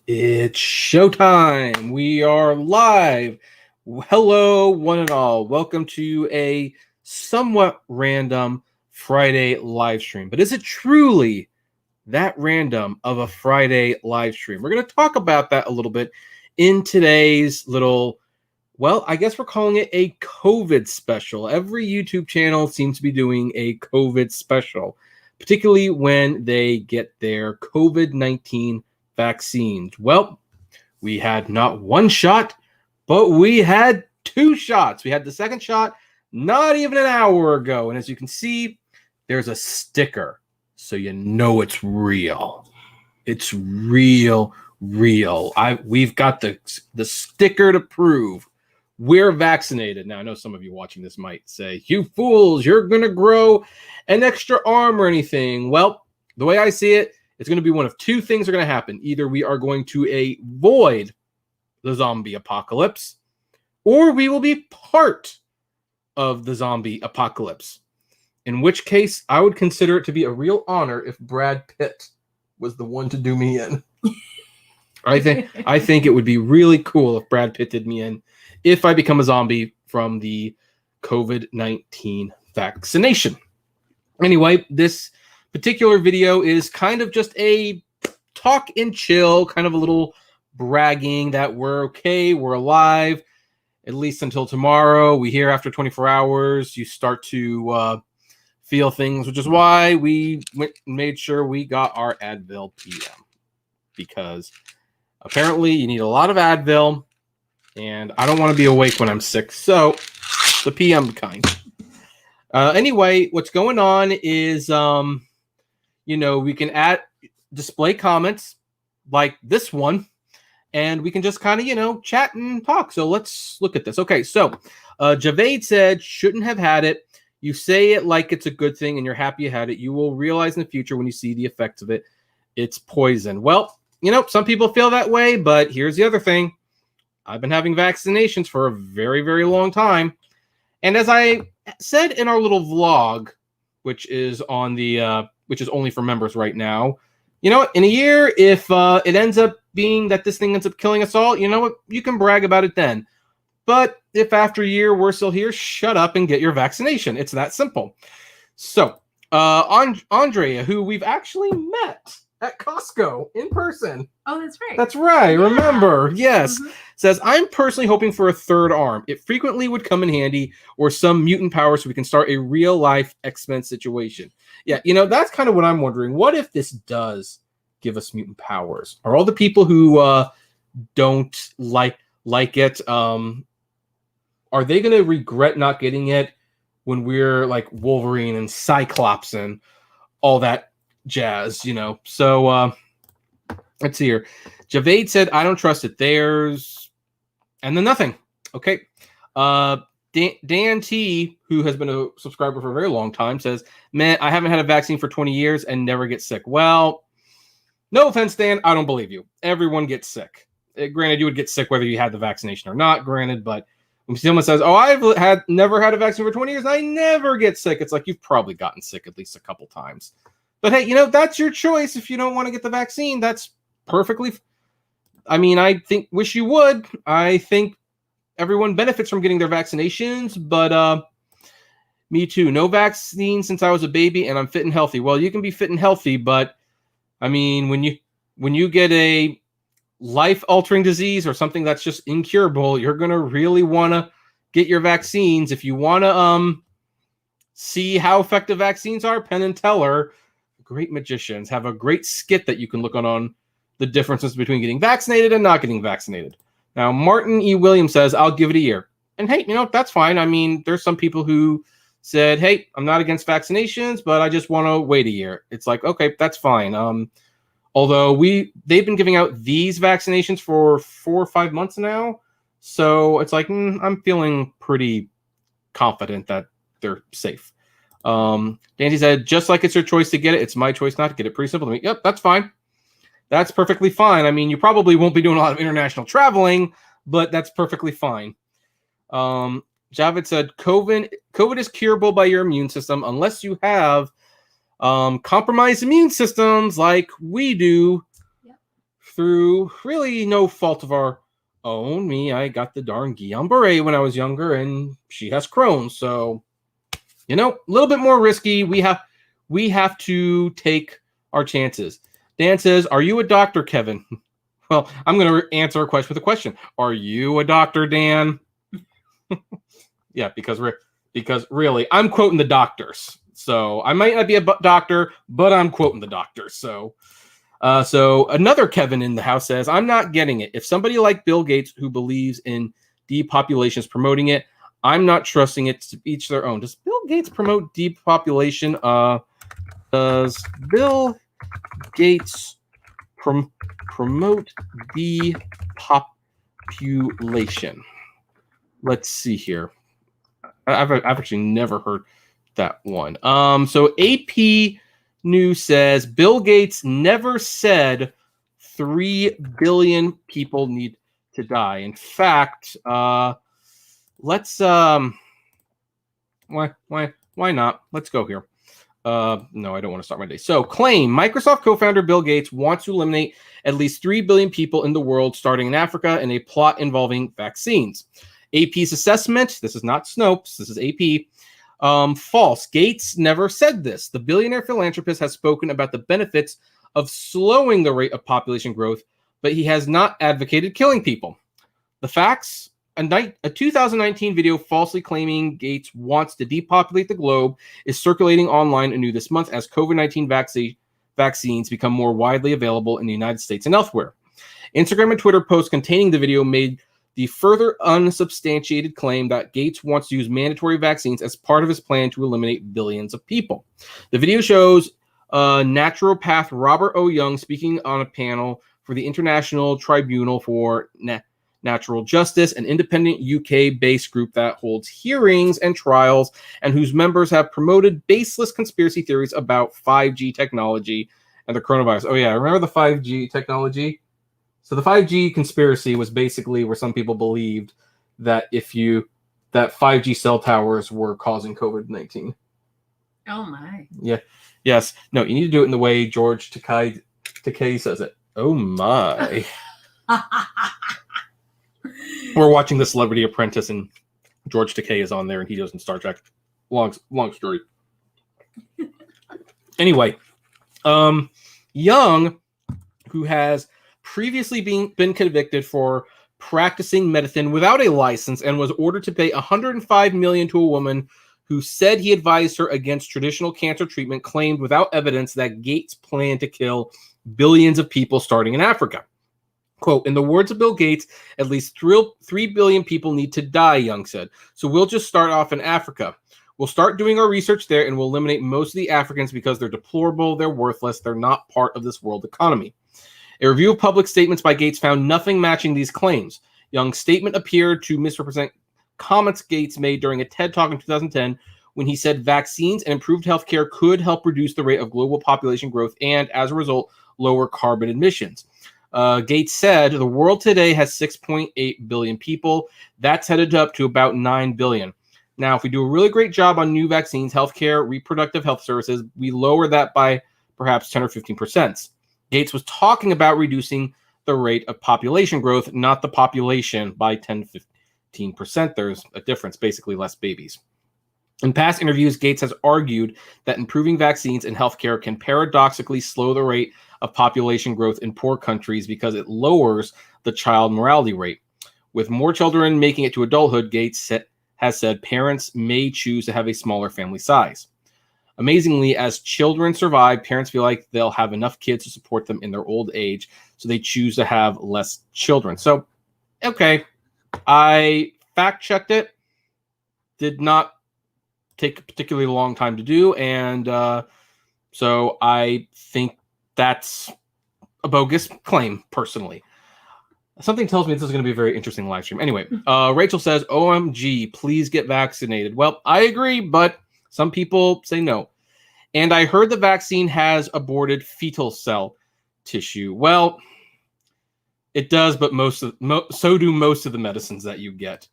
It's showtime. We are live. Hello, one and all. Welcome to a somewhat random Friday live stream. But is it truly that random of a Friday live stream? We're going to talk about that a little bit in today's little, well, I guess we're calling it a COVID special. Every YouTube channel seems to be doing a COVID special, particularly when they get their COVID-19 vaccines. Well, we had not one shot, but we had two shots. We had the second shot not even an hour ago. And as you can see, there's a sticker. So you know it's real. It's real. We've got the sticker to prove we're vaccinated. Now, I know some of you watching this might say, you fools, you're going to grow an extra arm or anything. Well, the way I see it, it's going to be one of two things are going to happen. Either we are going to avoid the zombie apocalypse, or we will be part of the zombie apocalypse. In which case, I would consider it to be a real honor if Brad Pitt was the one to do me in. I think it would be really cool if Brad Pitt did me in if I become a zombie from the COVID-19 vaccination. Anyway, this particular video is kind of just a talk and chill, kind of a little bragging that we're okay, we're alive, at least until tomorrow. We hear after 24 hours, you start to feel things, which is why we made sure we got our Advil PM, because apparently you need a lot of Advil, and I don't want to be awake when I'm sick, so the PM kind. Anyway, what's going on is, we can display comments like this one, and we can just kind of, chat and talk. So let's look at this. Okay, so Javade said, shouldn't have had it. You say it like it's a good thing and you're happy you had it. You will realize in the future when you see the effects of it, it's poison. Well, some people feel that way, but here's the other thing. I've been having vaccinations for a very, very long time. And as I said in our little vlog, which is on the which is only for members right now, in a year, if it ends up being that this thing ends up killing us all, you can brag about it then. But if after a year we're still here, shut up and get your vaccination. It's that simple. So Andrea, who we've actually met at Costco in person. Oh, that's right. That's right. Yeah. Remember. Yes. Mm-hmm. Says, I'm personally hoping for a third arm. It frequently would come in handy, or some mutant power so we can start a real life X-Men situation. Yeah. That's kind of what I'm wondering. What if this does give us mutant powers? Are all the people who don't like it, are they going to regret not getting it when we're like Wolverine and Cyclops and all that jazz, So let's see here. Javade said, I don't trust it. There's and then nothing. Okay. Dan T, who has been a subscriber for a very long time, says, man, I haven't had a vaccine for 20 years and never get sick. Well, no offense, Dan, I don't believe you. Everyone gets sick. Granted, you would get sick whether you had the vaccination or not, granted, but when someone says, oh, I've never had a vaccine for 20 years and I never get sick, it's like you've probably gotten sick at least a couple times. But hey, that's your choice. If you don't want to get the vaccine, that's perfectly. I wish you would. I think everyone benefits from getting their vaccinations, but me too. No vaccine since I was a baby, and I'm fit and healthy. Well, you can be fit and healthy, but when you get a life-altering disease or something that's just incurable, you're gonna really want to get your vaccines. If you want to see how effective vaccines are, Penn and Teller, great magicians, have a great skit that you can look on the differences between getting vaccinated and not getting vaccinated. Now, Martin E. Williams says, I'll give it a year. And hey, that's fine. There's some people who said, hey, I'm not against vaccinations, but I just want to wait a year. It's like, okay, that's fine. Although they've been giving out these vaccinations for 4 or 5 months now. So it's like, I'm feeling pretty confident that they're safe. Dandy said, just like it's your choice to get it, it's my choice not to get it. Pretty simple to me. Yep, that's fine. That's perfectly fine. You probably won't be doing a lot of international traveling, but that's perfectly fine. Javed said, COVID is curable by your immune system unless you have compromised immune systems like we do. Yep. through really no fault of our own. I got the darn Guillain-Barré when I was younger, and she has Crohn's. So, a little bit more risky. We have to take our chances. Dan says, "Are you a doctor, Kevin?" Well, I'm going to answer a question with a question. Are you a doctor, Dan? Yeah, because really, I'm quoting the doctors. So I might not be a doctor, but I'm quoting the doctors. So another Kevin in the house says, "I'm not getting it. If somebody like Bill Gates, who believes in depopulation, is promoting it, I'm not trusting it. To each their own." Does Bill Gates promote depopulation? Does Bill Gates promote depopulation? Let's see here. I've actually never heard that one. So AP News says Bill Gates never said 3 billion people need to die. In fact, let's why not? Let's go here. No, I don't want to start my day. So, claim Microsoft co-founder Bill Gates wants to eliminate at least 3 billion people in the world, starting in Africa, in a plot involving vaccines. AP's assessment, this is not Snopes, this is AP, false. Gates never said this. The billionaire philanthropist has spoken about the benefits of slowing the rate of population growth, but he has not advocated killing people. The facts: a 2019 video falsely claiming Gates wants to depopulate the globe is circulating online anew this month as COVID-19 vaccines become more widely available in the United States and elsewhere. Instagram and Twitter posts containing the video made the further unsubstantiated claim that Gates wants to use mandatory vaccines as part of his plan to eliminate billions of people. The video shows naturopath Robert O. Young speaking on a panel for the International Tribunal for Natural Justice, an independent UK-based group that holds hearings and trials and whose members have promoted baseless conspiracy theories about 5G technology and the coronavirus. Oh yeah, remember the 5G technology? So the 5G conspiracy was basically where some people believed that that 5G cell towers were causing COVID-19. Oh my. Yeah. Yes. No, you need to do it in the way George Takei says it. Oh my. We're watching The Celebrity Apprentice and George Takei is on there and he does in Star Trek. Long story. Anyway, Young, who has previously been convicted for practicing medicine without a license and was ordered to pay $105 million to a woman who said he advised her against traditional cancer treatment, claimed without evidence that Gates planned to kill billions of people starting in Africa. Quote, "In the words of Bill Gates, at least 3 billion people need to die," Young said. "So we'll just start off in Africa. We'll start doing our research there and we'll eliminate most of the Africans because they're deplorable, they're worthless, they're not part of this world economy." A review of public statements by Gates found nothing matching these claims. Young's statement appeared to misrepresent comments Gates made during a TED Talk in 2010 when he said vaccines and improved healthcare could help reduce the rate of global population growth and, as a result, lower carbon emissions. Gates said, "The world today has 6.8 billion people. That's headed up to about 9 billion. Now, if we do a really great job on new vaccines, healthcare, reproductive health services, we lower that by perhaps 10 or 15%. Gates was talking about reducing the rate of population growth, not the population, by 10 to 15%. There's a difference, basically less babies. In past interviews, Gates has argued that improving vaccines and healthcare can paradoxically slow the rate of population growth in poor countries because it lowers the child mortality rate. With more children making it to adulthood, Gates has said parents may choose to have a smaller family size. Amazingly, as children survive, parents feel like they'll have enough kids to support them in their old age, so they choose to have less children. So, okay, I fact-checked it. Did not take a particularly long time to do, and so I think that's a bogus claim, personally. Something tells me this is going to be a very interesting live stream. Anyway, Rachel says, "OMG, please get vaccinated." Well, I agree, but some people say no. And I heard the vaccine has aborted fetal cell tissue. Well, it does, but so do most of the medicines that you get.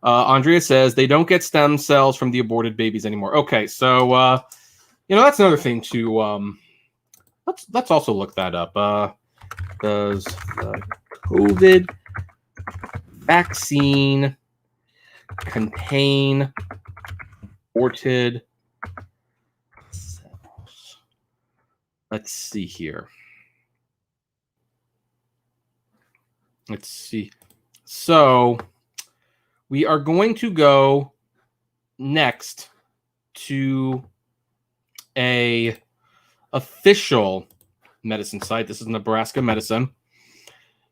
Andrea says they don't get stem cells from the aborted babies anymore. Okay, so that's another thing to let's also look that up. does the COVID vaccine contain aborted cells? Let's see here. Let's see. So we are going to go next to a official medicine site. This is Nebraska Medicine.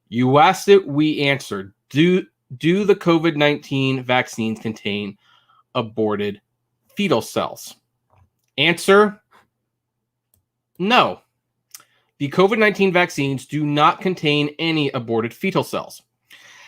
You asked it, we answered. Do the COVID-19 vaccines contain aborted fetal cells? Answer: no. The COVID-19 vaccines do not contain any aborted fetal cells.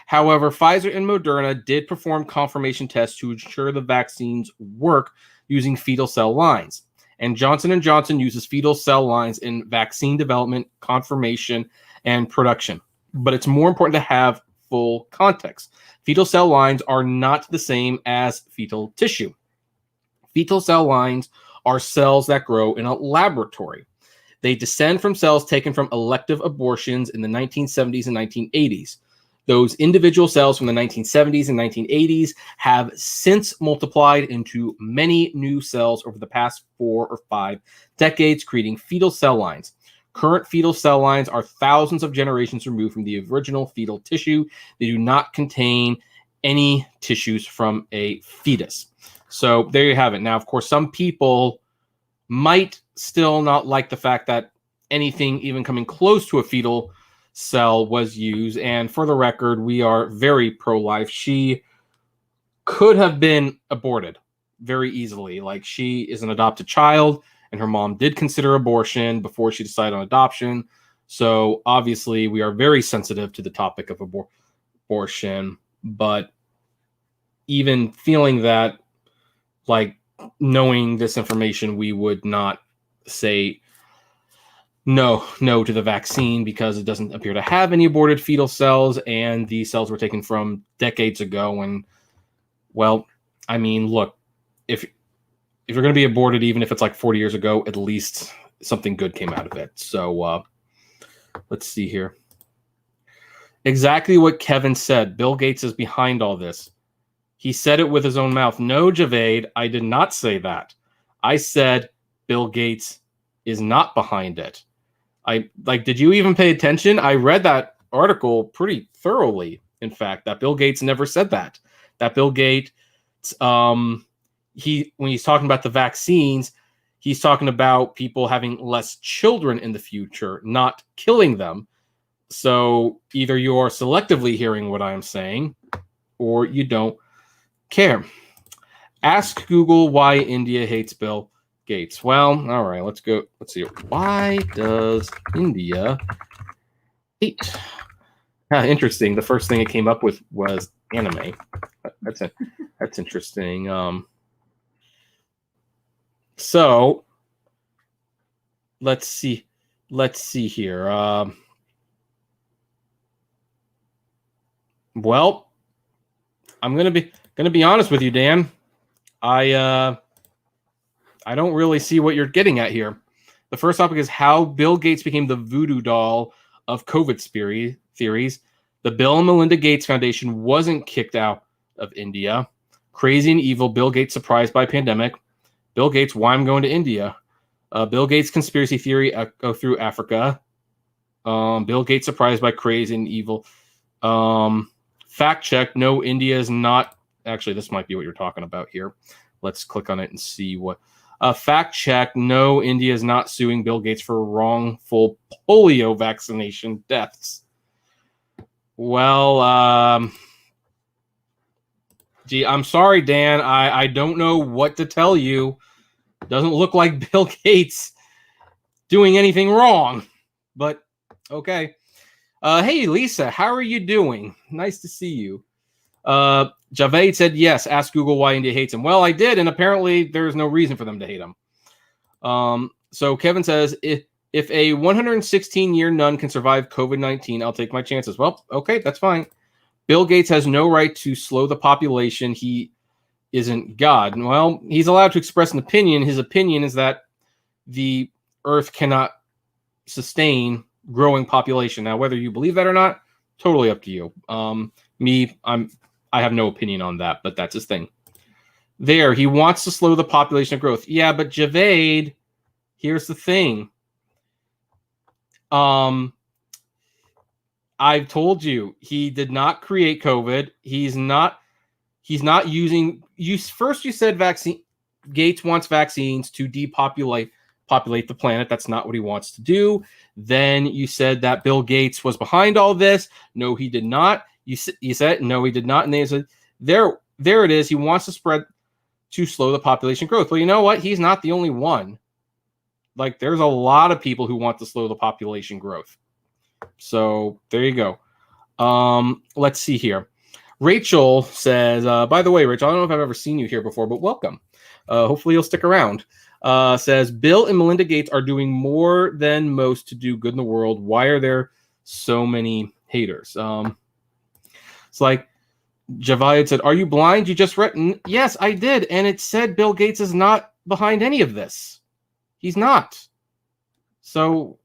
However, Pfizer and Moderna did perform confirmation tests to ensure the vaccines work using fetal cell lines. And Johnson & Johnson uses fetal cell lines in vaccine development, confirmation, and production. But it's more important to have full context. Fetal cell lines are not the same as fetal tissue. Fetal cell lines are cells that grow in a laboratory. They descend from cells taken from elective abortions in the 1970s and 1980s. Those individual cells from the 1970s and 1980s have since multiplied into many new cells over the past 4 or 5 decades, creating fetal cell lines. Current fetal cell lines are thousands of generations removed from the original fetal tissue. They do not contain any tissues from a fetus. So there you have it. Now, of course, some people might still not like the fact that anything even coming close to a fetal cell was used. And for the record, we are very pro-life. She could have been aborted very easily. Like, she is an adopted child, and her mom did consider abortion before she decided on adoption. So obviously, we are very sensitive to the topic of abortion. But even feeling that, like, knowing this information, we would not say no to the vaccine because it doesn't appear to have any aborted fetal cells, and these cells were taken from decades ago. And, well, I mean, look, if you're going to be aborted, even if it's like 40 years ago, at least something good came out of it. So let's see here. Exactly what Kevin said. Bill Gates is behind all this. He said it with his own mouth. No, Javed, I did not say that. I said Bill Gates is not behind it. Did you even pay attention? I read that article pretty thoroughly, in fact, that Bill Gates never said that. That Bill Gates, when he's talking about the vaccines, he's talking about people having less children in the future, not killing them. So either you are selectively hearing what I'm saying, or you don't care. Ask Google why India hates Bill Gates. Well, all right, let's go. Let's see. Why does India hate? Interesting. The first thing it came up with was anime. That's interesting. So let's see. Let's see here. Well, I'm gonna be honest with you, Dan. I don't really see what you're getting at here. The first topic is how Bill Gates became the voodoo doll of COVID theories. The Bill and Melinda Gates Foundation wasn't kicked out of India. Crazy and evil. Bill Gates surprised by pandemic. Bill Gates, why I'm going to India. Bill Gates conspiracy theory go through Africa. Bill Gates surprised by crazy and evil. Fact check. No, India is not. Actually, this might be what you're talking about here. Let's click on it and see what. Fact check. No, India is not suing Bill Gates for wrongful polio vaccination deaths. Well, gee, I'm sorry, Dan. I don't know what to tell you. Doesn't look like Bill Gates doing anything wrong, but okay. Hey, Lisa, how are you doing? Nice to see you. Javed said, yes, ask Google why India hates him. Well, I did, and apparently there's no reason for them to hate him. So Kevin says, if a 116-year nun can survive COVID-19, I'll take my chances. Well, okay, that's fine. Bill Gates has no right to slow the population. He isn't God. Well, he's allowed to express an opinion. His opinion is that the earth cannot sustain growing population. Now, whether you believe that or not, totally up to you. I have no opinion on that, but that's his thing. There, he wants to slow the population growth. Yeah, but Javade, here's the thing. I've told you, he did not create COVID. He's not using. You said Gates wants vaccines to populate the planet. That's not what he wants to do. Then you said that Bill Gates was behind all this. No, he did not. You said no, he did not. And they said there it is. He wants to slow the population growth. Well, you know what? He's not the only one. Like, there's a lot of people who want to slow the population growth. So there you go. Let's see here. Rachel says, by the way, Rachel, I don't know if I've ever seen you here before, but welcome. Hopefully you'll stick around. Says, Bill and Melinda Gates are doing more than most to do good in the world. Why are there so many haters? It's like Javayed said, are you blind? You just read. Yes, I did. And it said Bill Gates is not behind any of this. He's not. So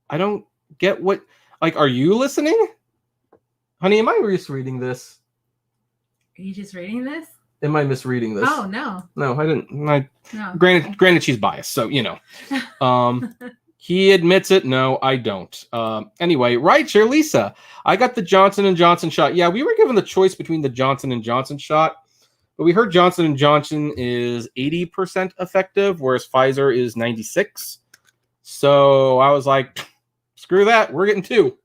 I don't get what, like, are you listening? Honey, am I misreading this? Are you just reading this? Am I misreading this? Oh, no. No, I didn't. No. Granted, she's biased, so, you know. He admits it. No, I don't. Anyway, right, sure, Lisa. I got the Johnson & Johnson shot. Yeah, we were given the choice between the Johnson & Johnson shot, but we heard Johnson & Johnson is 80% effective, whereas Pfizer is 96%. So I was like, screw that. We're getting 2.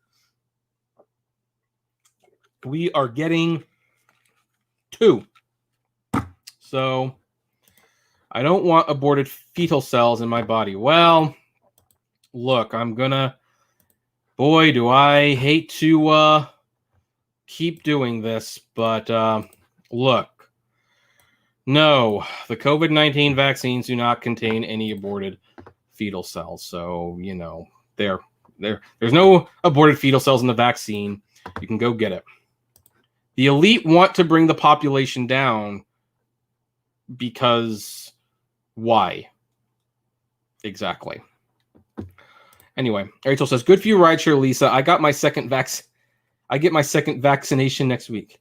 We are getting 2. So I don't want aborted fetal cells in my body. Well, look, boy, do I hate to keep doing this, but look, no, the COVID-19 vaccines do not contain any aborted fetal cells. So, you know, there's no aborted fetal cells in the vaccine. You can go get it. The elite want to bring the population down because why? Exactly. Anyway, Rachel says, good for you, rideshare, Lisa. I get my second vaccination next week.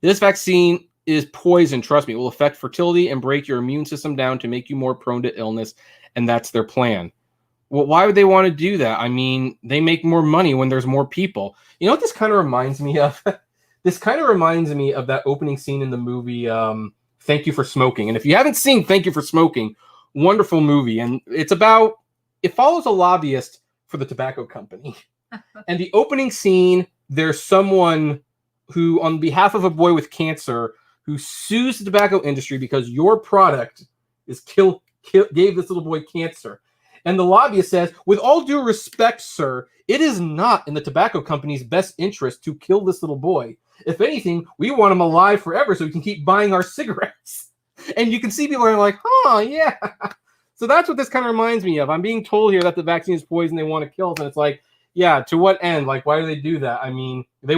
This vaccine is poison. Trust me, it will affect fertility and break your immune system down to make you more prone to illness. And that's their plan. Well, why would they want to do that? I mean, they make more money when there's more people. You know what this kind of reminds me of? This kind of reminds me of that opening scene in the movie, Thank You for Smoking. And if you haven't seen Thank You for Smoking, wonderful movie. And it follows a lobbyist for the tobacco company. And the opening scene, there's someone who, on behalf of a boy with cancer, who sues the tobacco industry because your product is gave this little boy cancer. And the lobbyist says, with all due respect, sir, it is not in the tobacco company's best interest to kill this little boy. If anything, we want him alive forever so we can keep buying our cigarettes. And you can see people are like, oh, yeah. So that's what this kind of reminds me of. I'm being told here that the vaccine is poison, they want to kill us. And it's like, yeah, to what end? Like, why do they do that? I mean, they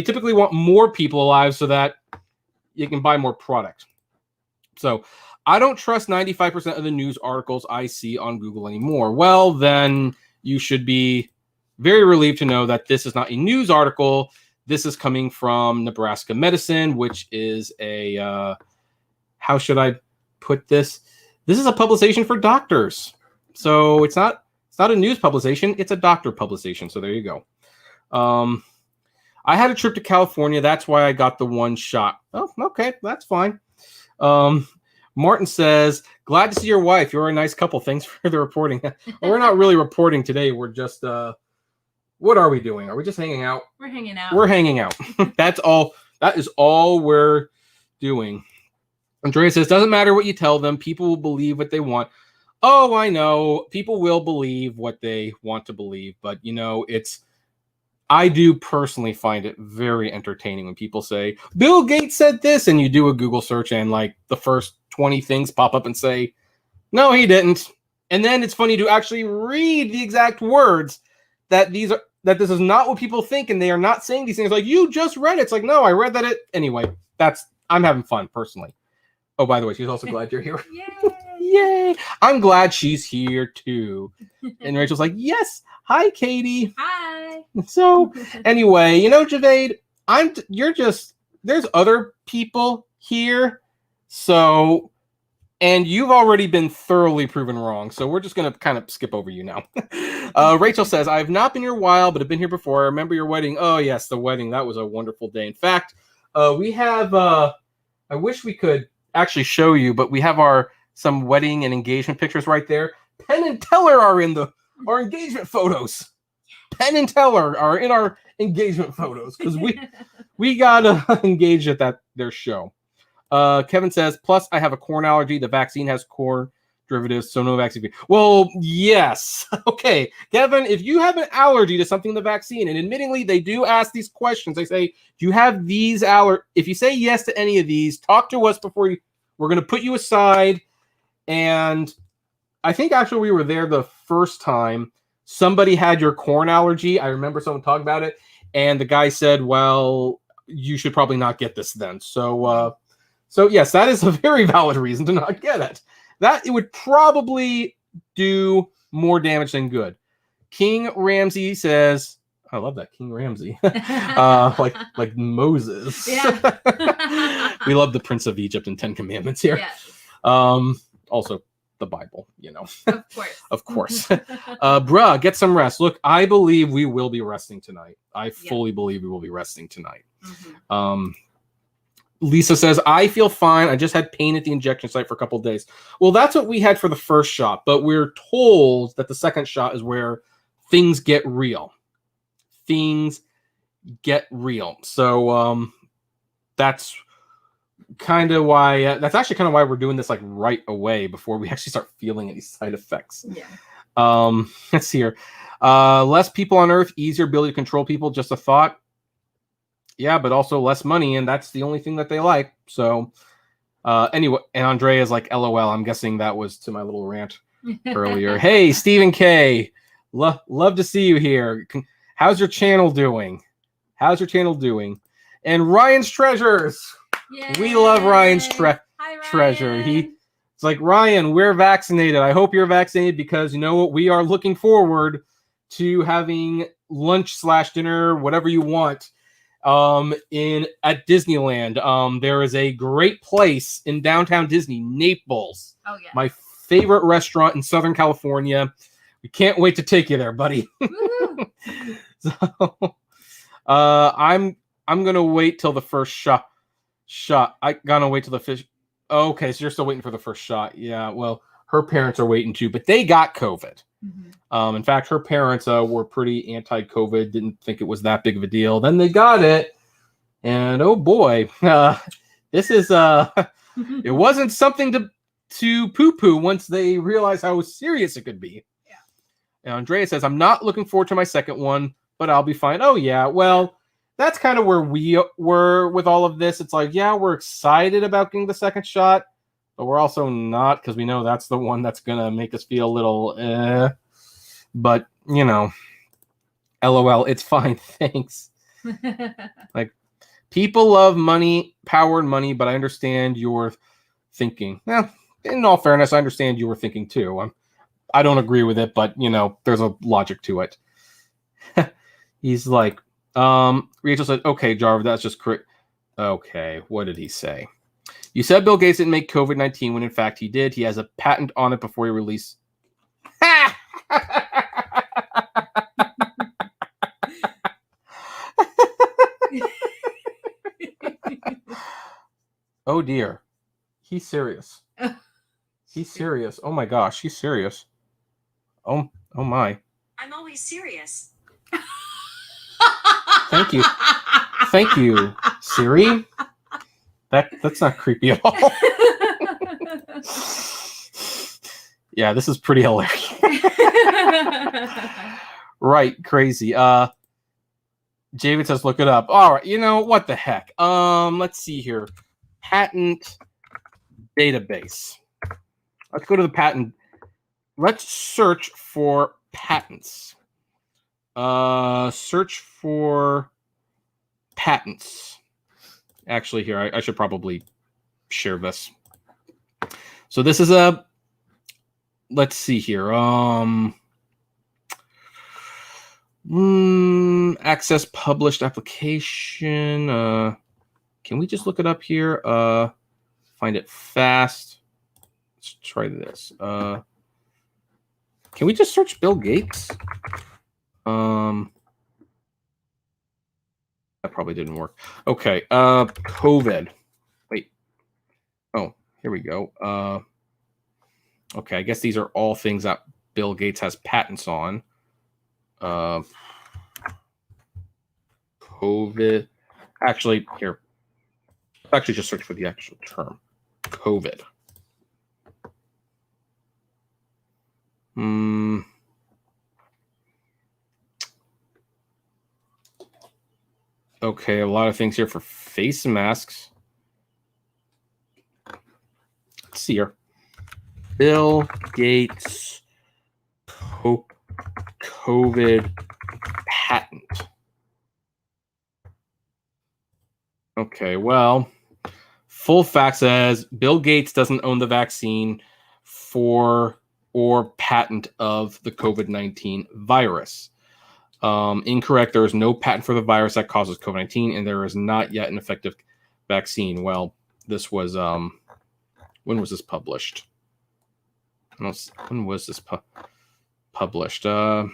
typically want more people alive so that you can buy more product. So I don't trust 95% of the news articles I see on Google anymore. Well, then you should be very relieved to know that this is not a news article. This is coming from Nebraska Medicine, which is a, how should I put this? This is a publication for doctors. So it's not a news publication. It's a doctor publication. So there you go. I had a trip to California. That's why I got the 1 shot. Oh, okay. That's fine. Martin says, glad to see your wife. You're a nice couple. Thanks for the reporting. Well, we're not really reporting today. We're just, what are we doing? Are we just hanging out? We're hanging out. We're hanging out. That's all. That is all we're doing. Andrea says, doesn't matter what you tell them. People will believe what they want. Oh, I know. People will believe what they want to believe. But, you know, I do personally find it very entertaining when people say, Bill Gates said this, and you do a Google search and like the first 20 things pop up and say, no, he didn't. And then it's funny to actually read the exact words that this is not what people think, and they are not saying these things. Like, you just read it. It's like, no, I read that. Anyway, I'm having fun personally. Oh, by the way, she's also glad you're here. Yay! Yay! I'm glad she's here too. And Rachel's like, yes. Hi, Katie. Hi. So anyway, Javaid, there's other people here. So, and you've already been thoroughly proven wrong. So we're just going to kind of skip over you now. Rachel says, I've not been here a while, but I've been here before. I remember your wedding. Oh, yes, the wedding. That was a wonderful day. In fact, we have, I wish we could actually show you, but we have some wedding and engagement pictures right there. Penn and Teller are in our engagement photos. Penn and Teller are in our engagement photos because we got engaged at their show. Kevin says, plus I have a corn allergy. The vaccine has corn derivatives, so no vaccine. Well, yes. Okay, Kevin, if you have an allergy to something in the vaccine, and admittingly they do ask these questions, they say, do you have these if you say yes to any of these, talk to us before we're going to put you aside. And I think actually we were there the first time. Somebody had your corn allergy. I remember someone talking about it. And the guy said, well, you should probably not get this then. So yes, that is a very valid reason to not get it. That it would probably do more damage than good. King Ramsey says, I love that, King Ramsey. like Moses. Yeah. We love the Prince of Egypt and 10 Commandments here. Yes. Also the Bible, Of course. Of course. Bruh, get some rest. Look, I believe we will be resting tonight. I fully believe we will be resting tonight. Mm-hmm. Lisa says, I feel fine. I just had pain at the injection site for a couple of days. Well, that's what we had for the first shot, but we're told that the second shot is where things get real. Things get real. So that's kind of why we're doing this like right away before we actually start feeling any side effects. Yeah. Let's see here. Less people on Earth, easier ability to control people. Just a thought. Yeah, but also less money, and that's the only thing that they like. So anyway, and Andrea's like, LOL. I'm guessing that was to my little rant earlier. Hey, Stephen K. Love to see you here. How's your channel doing? And Ryan's Treasures. Yay. We love Ryan's Hi, treasure. It's like, Ryan, we're vaccinated. I hope you're vaccinated because you know what? We are looking forward to having lunch / dinner, whatever you want, at Disneyland. There is a great place in downtown Disney, Naples. Oh yeah. My favorite restaurant in Southern California. We can't wait to take you there, buddy. So I'm gonna wait till the first shot. I gotta wait till the fish. Okay, so you're still waiting for the first shot. Yeah, well, her parents are waiting too, but they got COVID. Mm-hmm. In fact, her parents were pretty anti-COVID, didn't think it was that big of a deal. Then they got it, and oh boy, this is it wasn't something to poo-poo once they realized how serious it could be. Yeah. And Andrea says, I'm not looking forward to my second one, but I'll be fine. Oh yeah, well, that's kind of where we were with all of this. It's like, yeah, we're excited about getting the second shot, but we're also not, because we know that's the one that's going to make us feel a little, but, LOL, it's fine, thanks. Like, people love money, power and money, but I understand your thinking. Yeah, in all fairness, I understand you were thinking too. I don't agree with it, but, there's a logic to it. He's like, Rachel said, okay, Jarvis, that's just correct. Okay, what did he say? You said Bill Gates didn't make COVID-19 when in fact he did. He has a patent on it before he released. Oh dear. He's serious. He's serious. Oh my gosh, he's serious. Oh my. I'm always serious. Thank you, Siri. That's not creepy at all. Yeah, this is pretty hilarious. Right, crazy. David says, look it up. All right, what the heck? Let's see here. Patent database. Let's go to the patent. Let's search for patents. Search for patents. Actually, here, I should probably share this. So this is a let's see here. Access published application. Can we just look it up here? Find it fast. Let's try this. Can we just search Bill Gates? That probably didn't work. Okay. COVID. Wait. Oh, here we go. Okay, I guess these are all things that Bill Gates has patents on. COVID. Actually, here. Actually, just search for the actual term. COVID. Okay, a lot of things here for face masks. Let's see here. Bill Gates COVID patent. Okay, well, full fact says Bill Gates doesn't own the vaccine for or patent of the COVID-19 virus. Incorrect. There is no patent for the virus that causes COVID-19, and there is not yet an effective vaccine. Well, this was when was this published? When was this published? I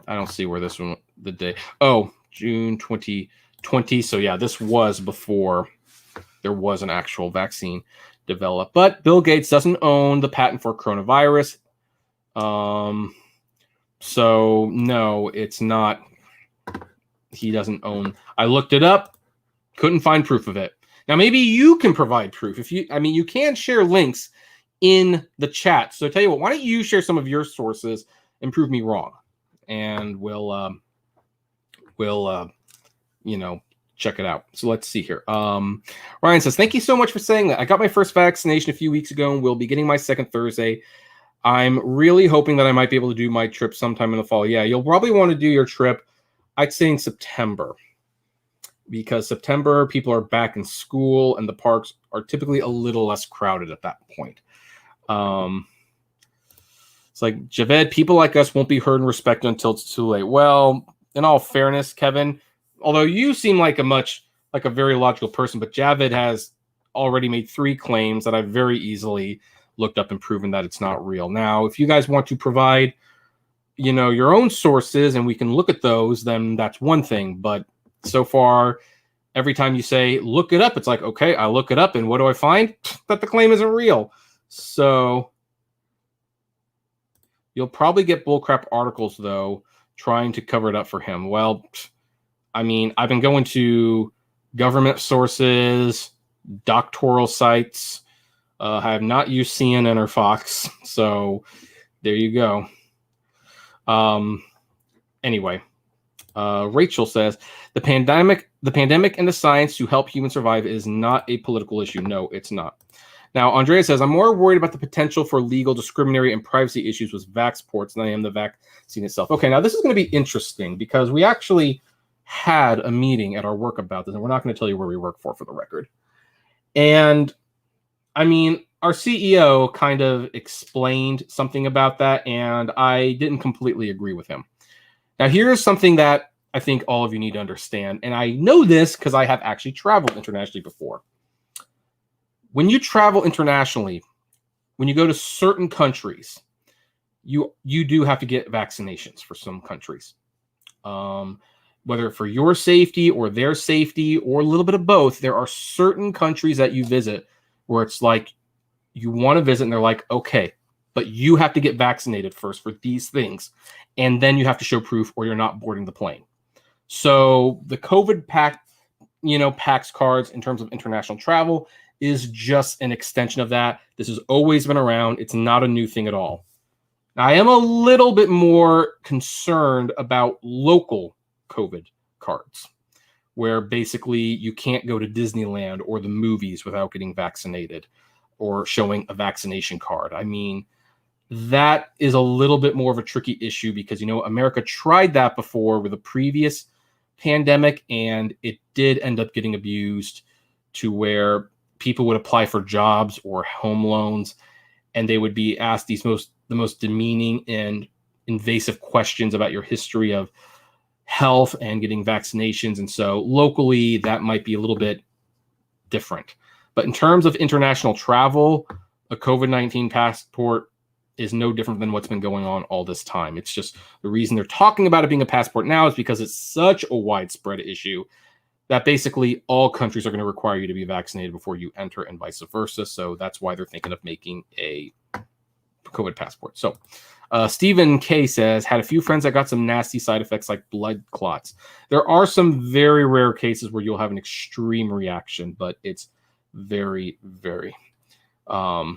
don't see where this one, the day. Oh, June 2020. So yeah, this was before there was an actual vaccine developed. But Bill Gates doesn't own the patent for coronavirus. So no, it's not. He doesn't own. I looked it up, couldn't find proof of it. Now maybe you can provide proof. You can share links in the chat. So I tell you what, why don't you share some of your sources and prove me wrong, and we'll check it out. So let's see here. Ryan says, thank you so much for saying that. I got my first vaccination a few weeks ago and will be getting my second Thursday. I'm really hoping that I might be able to do my trip sometime in the fall. Yeah, you'll probably want to do your trip, I'd say in September, because September people are back in school and the parks are typically a little less crowded at that point. It's like, Javed, people like us won't be heard and respected until it's too late. Well, in all fairness, Kevin, although you seem like a very logical person, but Javed has already made 3 claims that I've very easily looked up and proven that it's not real. Now, if you guys want to provide, your own sources and we can look at those, then that's one thing. But so far, every time you say, look it up, it's like, okay, I look it up and what do I find? That the claim isn't real. So you'll probably get bullcrap articles, though, trying to cover it up for him. Well, I've been going to government sources, doctoral sites. I have not used CNN or Fox, so there you go. Anyway, Rachel says the pandemic and the science to help humans survive is not a political issue. No, it's not. Now, Andrea says, I'm more worried about the potential for legal, discriminatory, and privacy issues with vaxports than I am the vaccine itself. Okay, now this is going to be interesting because we actually had a meeting at our work about this, and we're not going to tell you where we work for the record. And our CEO kind of explained something about that, and I didn't completely agree with him. Now, here's something that I think all of you need to understand, and I know this because I have actually traveled internationally before. When you travel internationally, when you go to certain countries, you do have to get vaccinations for some countries. Whether for your safety or their safety or a little bit of both, there are certain countries that you visit where it's like you want to visit and they're like, okay, but you have to get vaccinated first for these things. And then you have to show proof or you're not boarding the plane. So the COVID PAX cards in terms of international travel is just an extension of that. This has always been around. It's not a new thing at all. Now, I am a little bit more concerned about local COVID cards, where basically you can't go to Disneyland or the movies without getting vaccinated or showing a vaccination card. That is a little bit more of a tricky issue because, America tried that before with a previous pandemic, and it did end up getting abused to where people would apply for jobs or home loans, and they would be asked the most demeaning and invasive questions about your history of health and getting vaccinations. And so locally, that might be a little bit different. But in terms of international travel, a COVID-19 passport is no different than what's been going on all this time. It's just the reason they're talking about it being a passport now is because it's such a widespread issue that basically all countries are going to require you to be vaccinated before you enter and vice versa. So that's why they're thinking of making a COVID passport. So Stephen K says, had a few friends that got some nasty side effects like blood clots. There are some very rare cases where you'll have an extreme reaction, but it's very, very. Now,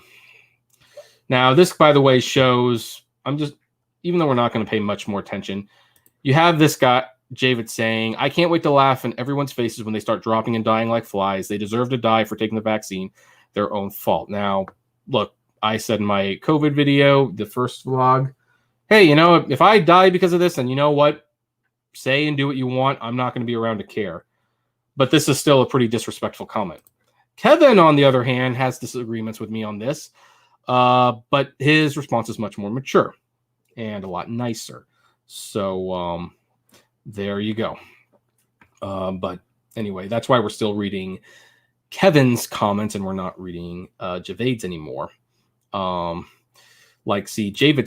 this, by the way, shows, even though we're not going to pay much more attention, you have this guy, Javid, saying, I can't wait to laugh in everyone's faces when they start dropping and dying like flies. They deserve to die for taking the vaccine, their own fault. Now, look, I said in my COVID video, the first vlog, hey, if I die because of this, then you know what? Say and do what you want. I'm not going to be around to care. But this is still a pretty disrespectful comment. Kevin, on the other hand, has disagreements with me on this, but his response is much more mature and a lot nicer. So there you go. But anyway, that's why we're still reading Kevin's comments and we're not reading Javed's anymore. Javid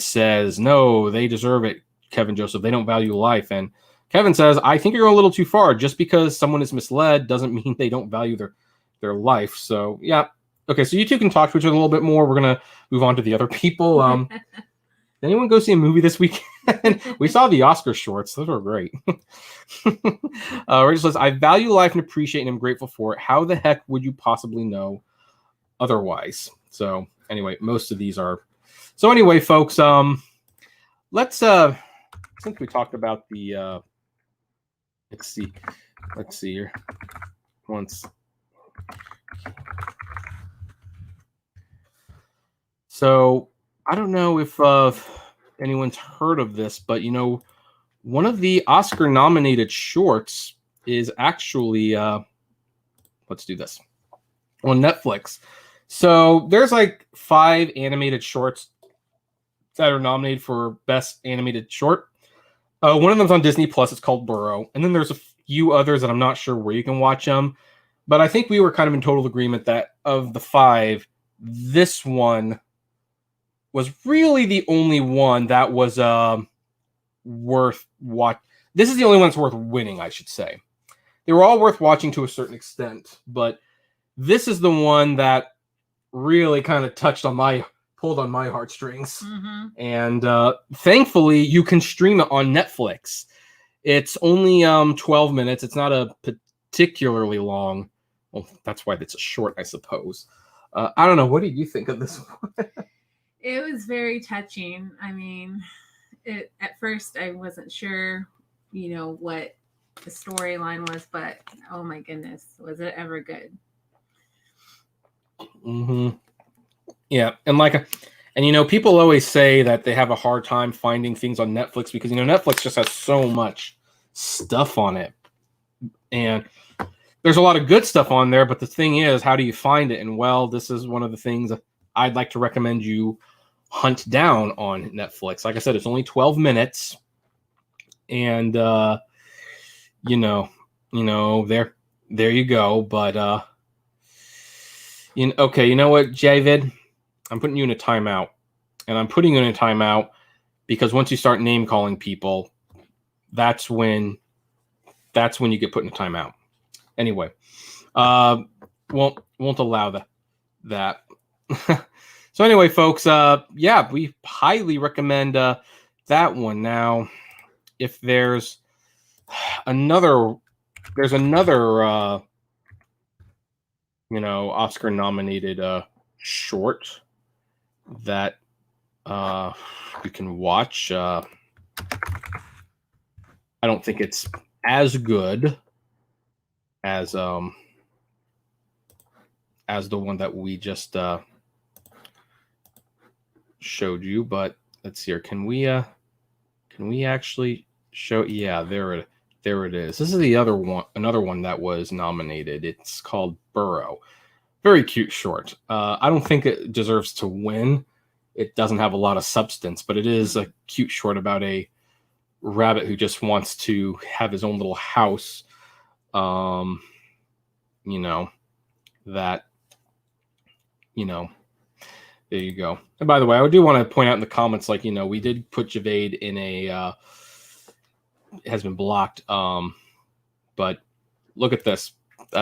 says, no, they deserve it, Kevin Joseph. They don't value life. And Kevin says, I think you're going a little too far. Just because someone is misled doesn't mean they don't value their life. So, yeah. Okay, so you two can talk to each other a little bit more. We're going to move on to the other people. Did anyone go see a movie this weekend? We saw the Oscar shorts. Those were great. Rachel says, I value life and appreciate and am grateful for it. How the heck would you possibly know otherwise? So anyway, most of these are. So anyway, folks, let's since we talked about the let's see here. So I don't know if anyone's heard of this, but one of the Oscar nominated shorts is actually let's do this on Netflix. So there's 5 animated shorts that are nominated for Best Animated Short. One of them's on Disney Plus. It's called Burrow. And then there's a few others that I'm not sure where you can watch them. But I think we were kind of in total agreement that of the 5, this one was really the only one that was worth watch. This is the only one that's worth winning, I should say. They were all worth watching to a certain extent. But this is the one that really kind of pulled on my heartstrings. Mm-hmm. And thankfully, you can stream it on Netflix. It's only 12 minutes. It's not a particularly long. Well, that's why it's a short, I suppose. I don't know. What do you think of this one? It was very touching. I mean, at first I wasn't sure, what the storyline was, but oh my goodness, was it ever good? Mm-hmm. Yeah, and people always say that they have a hard time finding things on Netflix because Netflix just has so much stuff on it, and there's a lot of good stuff on there. But the thing is, how do you find it? And well, this is one of the things I'd like to recommend you hunt down on Netflix. Like I said, it's only 12 minutes, and there you go. But okay, you know what, Javid? I'm putting you in a timeout. And I'm putting you in a timeout because once you start name calling people, that's when you get put in a timeout. Anyway, won't allow that. So anyway, folks, we highly recommend that one. Now, if there's another Oscar nominated short that you can watch. I don't think it's as good as the one that we just showed you, but let's see here. Can we actually show? Yeah, there it is. This is another one that was nominated. It's called Burrow. Very cute short. I don't think it deserves to win, it doesn't have a lot of substance, but it is a cute short about a rabbit who just wants to have his own little house. You know, that, you know, there you go. And by the way, I do want to point out in the comments, like, you know, we did put Javaid in a, it has been blocked. But look at this.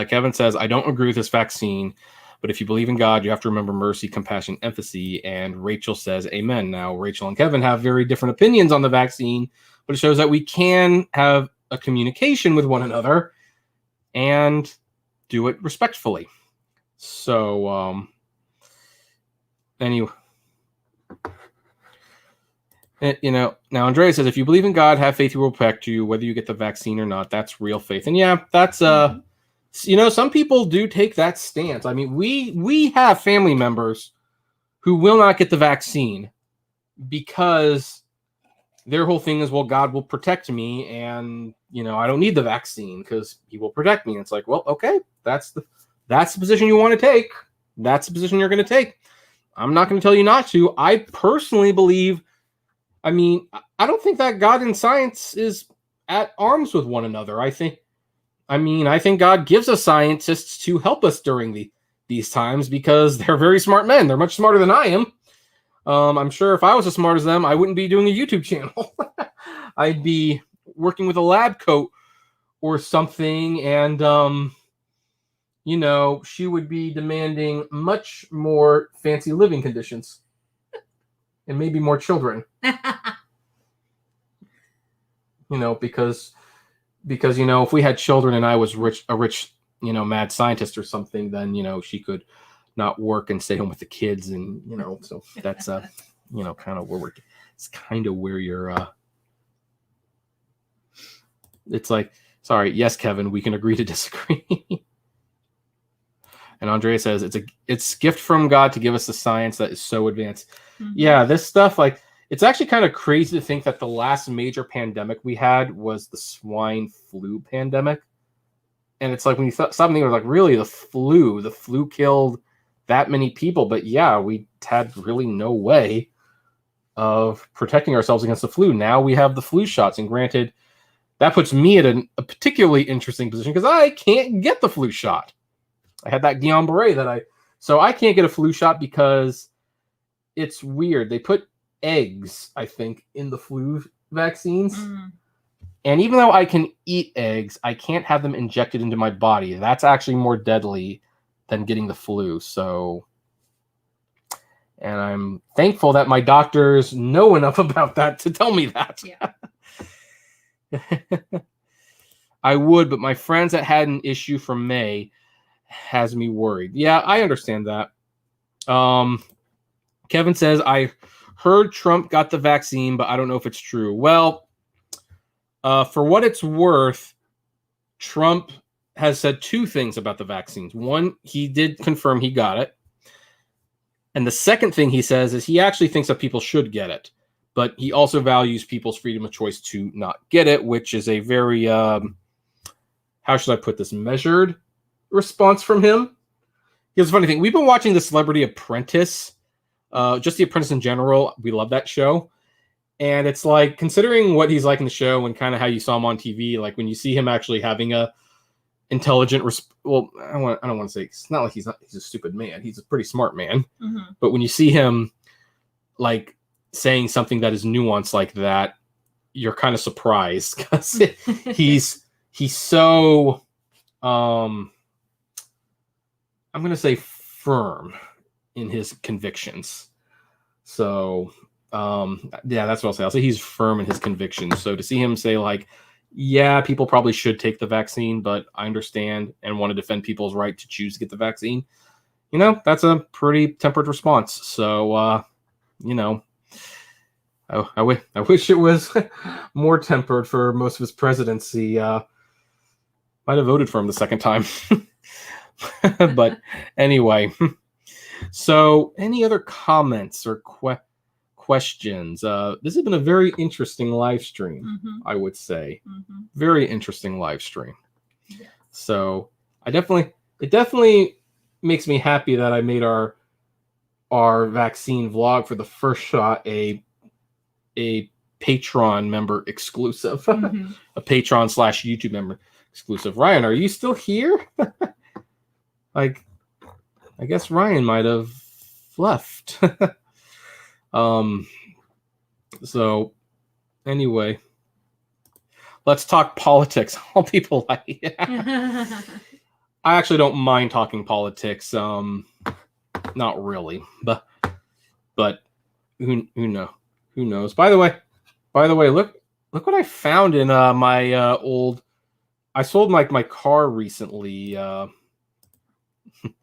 Kevin says, I don't agree with this vaccine, but if you believe in God, you have to remember mercy, compassion, empathy. And Rachel says, amen. Now, Rachel and Kevin have very different opinions on the vaccine, but it shows that we can have a communication with one another and do it respectfully. So, anyway, you know, now Andrea says, if you believe in God, have faith, he will protect you, whether you get the vaccine or not. That's real faith. And yeah, that's, you know, some people do take that stance. I mean, we have family members who will not get the vaccine because their whole thing is, well, God will protect me, and, you know, I don't need the vaccine because he will protect me. And it's like, well, okay, that's the position you want to take. That's the position you're going to take. I'm not going to tell you not to. I personally believe, I mean, I don't think that God and science is at arms with one another. I think God gives us scientists to help us during these times because they're very smart men. They're much smarter than I am. I'm sure if I was as smart as them, I wouldn't be doing a YouTube channel. I'd be working with a lab coat or something, and you know, she would be demanding much more fancy living conditions and maybe more children. You know, because you know, if we had children and I was a rich, you know, mad scientist or something, then, you know, she could not work and stay home with the kids, and, you know, so that's you know, kind of where it's kind of where you're it's like, sorry, yes, Kevin, we can agree to disagree. And Andrea says it's gift from God to give us the science that is so advanced. Mm-hmm. Yeah, this stuff, like, it's actually kind of crazy to think that the last major pandemic we had was the swine flu pandemic. And it's like, when you thought something was like, really, the flu killed that many people. But yeah, we had really no way of protecting ourselves against the flu. Now we have the flu shots. And granted, that puts me at a particularly interesting position because I can't get the flu shot. I had that Guillain-Barré so I can't get a flu shot because it's weird. They put eggs, I think, in the flu vaccines. Mm. And even though I can eat eggs, I can't have them injected into my body. That's actually more deadly than getting the flu. So, and I'm thankful that my doctors know enough about that to tell me that. Yeah. I would, but my friends that had an issue from May has me worried. Yeah, I understand that. Kevin says, I heard Trump got the vaccine, but I don't know if it's true. Well, for what it's worth, Trump has said two things about the vaccines. One, he did confirm he got it. And the second thing he says is he actually thinks that people should get it. But he also values people's freedom of choice to not get it, which is a very, how should I put this, measured response from him. Here's a funny thing. We've been watching The Celebrity Apprentice, just The Apprentice in general. We love that show. And it's like, considering what he's like in the show and kind of how you saw him on TV, like when you see him actually having a intelligent, well, I don't want to say, it's not like he's a stupid man. He's a pretty smart man. Mm-hmm. But when you see him like saying something that is nuanced like that, you're kind of surprised because he's so, I'm going to say firm in his convictions. So, yeah, that's what I'll say. I'll say he's firm in his convictions. So to see him say like, yeah, people probably should take the vaccine, but I understand and want to defend people's right to choose to get the vaccine, you know, that's a pretty tempered response. So, you know, I wish it was more tempered for most of his presidency. Might have voted for him the second time. But anyway, so any other comments or questions? This has been a very interesting live stream, mm-hmm. I would say. Mm-hmm. Very interesting live stream. Yeah. So it definitely makes me happy that I made our our vaccine vlog for the first shot a Patreon member exclusive, Mhm. a Patreon / YouTube member exclusive. Ryan, are you still here? Like, I guess Ryan might have left. So anyway, let's talk politics. All people like. I actually don't mind talking politics. Not really, but who knows? By the way, look what I found in my old. I sold my car recently.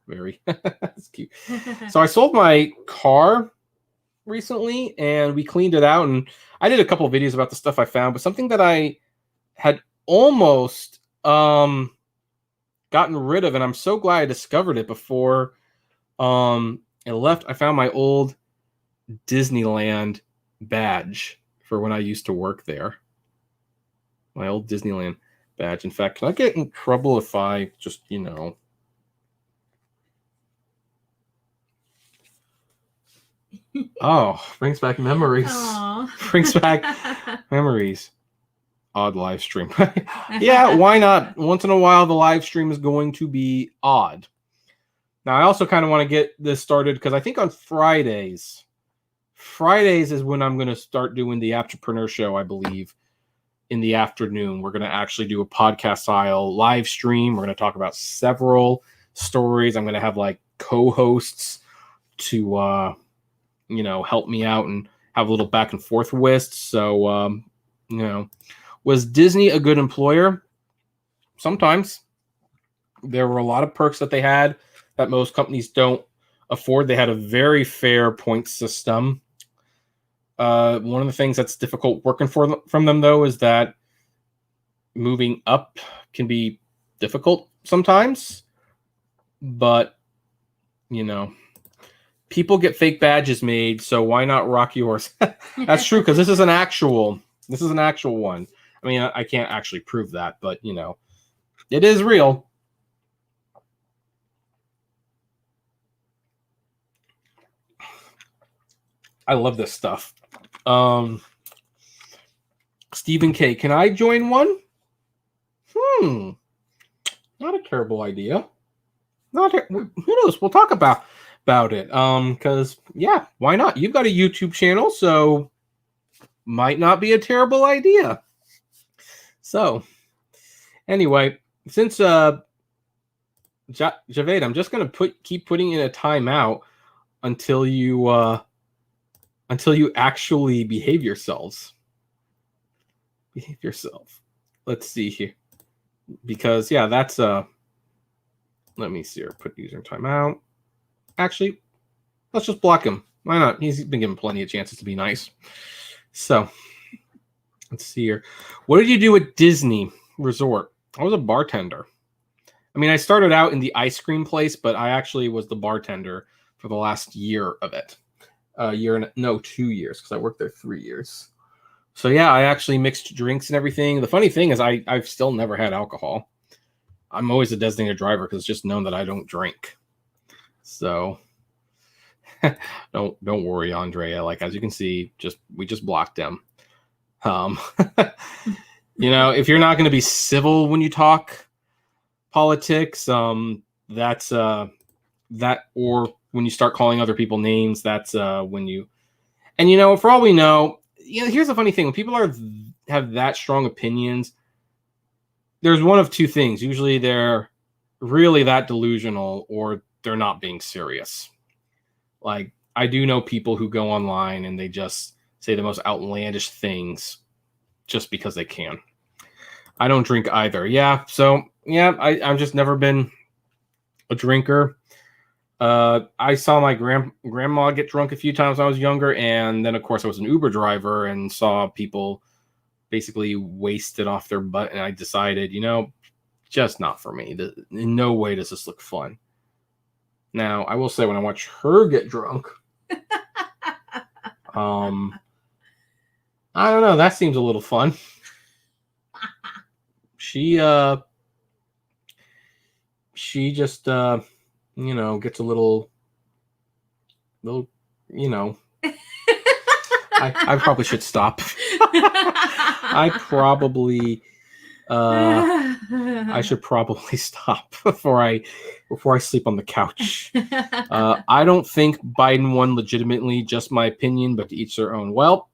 Very, that's cute. So I sold my car recently, and we cleaned it out, and I did a couple of videos about the stuff I found. But something that I had almost gotten rid of, and I'm so glad I discovered it before it left. I found my old Disneyland badge for when I used to work there. My old Disneyland badge. In fact, can I get in trouble if I just, oh, brings back memories. Aww. Brings back memories. Odd live stream. Yeah, why not? Once in a while, the live stream is going to be odd. Now, I also kind of want to get this started because I think on Fridays is when I'm going to start doing the Apptrepreneur show, I believe, in the afternoon. We're going to actually do a podcast style live stream. We're going to talk about several stories. I'm going to have like co-hosts to, help me out and have a little back and forth with. So, was Disney a good employer? Sometimes. There were a lot of perks that they had that most companies don't afford. They had a very fair point system. One of the things that's difficult working from them, though, is that moving up can be difficult sometimes. But, people get fake badges made, so why not rock yours? That's true, because this is an actual one. I mean, I can't actually prove that, but, it is real. I love this stuff. Stephen K. Can I join one? Not a terrible idea. Who knows? We'll talk about it. Because yeah, why not? You've got a YouTube channel, so might not be a terrible idea. So anyway, since Javed, I'm just gonna keep putting in a timeout until you actually behave yourselves. Behave yourself. Let's see here. Because yeah, that's let me see here. Put user timeout. Actually, let's just block him. Why not? He's been given plenty of chances to be nice. So let's see here. What did you do at Disney Resort? I was a bartender. I mean, I started out in the ice cream place, but I actually was the bartender for the last year of it. 2 years, because I worked there 3 years. So yeah, I actually mixed drinks and everything. The funny thing is I've still never had alcohol. I'm always a designated driver because it's just known that I don't drink. So don't worry, Andrea. Like, as you can see, we just blocked him. If you're not going to be civil when you talk politics, that's that, or when you start calling other people names, that's when you. And for all we know, here's the funny thing: when people have that strong opinions, there's one of two things. Usually, they're really that delusional, or they're not being serious. Like, I do know people who go online and they just say the most outlandish things just because they can. I don't drink either. Yeah, so yeah, I've just never been a drinker. I saw my grandma get drunk a few times when I was younger, and then of course I was an Uber driver and saw people basically wasted off their butt, and I decided, just not for me. In no way does this look fun. Now, I will say, when I watch her get drunk, I don't know, that seems a little fun. She just gets a little they'll, you know, I probably should stop. I should probably stop before I sleep on the couch. I don't think Biden won legitimately, just my opinion, but to each their own. Well,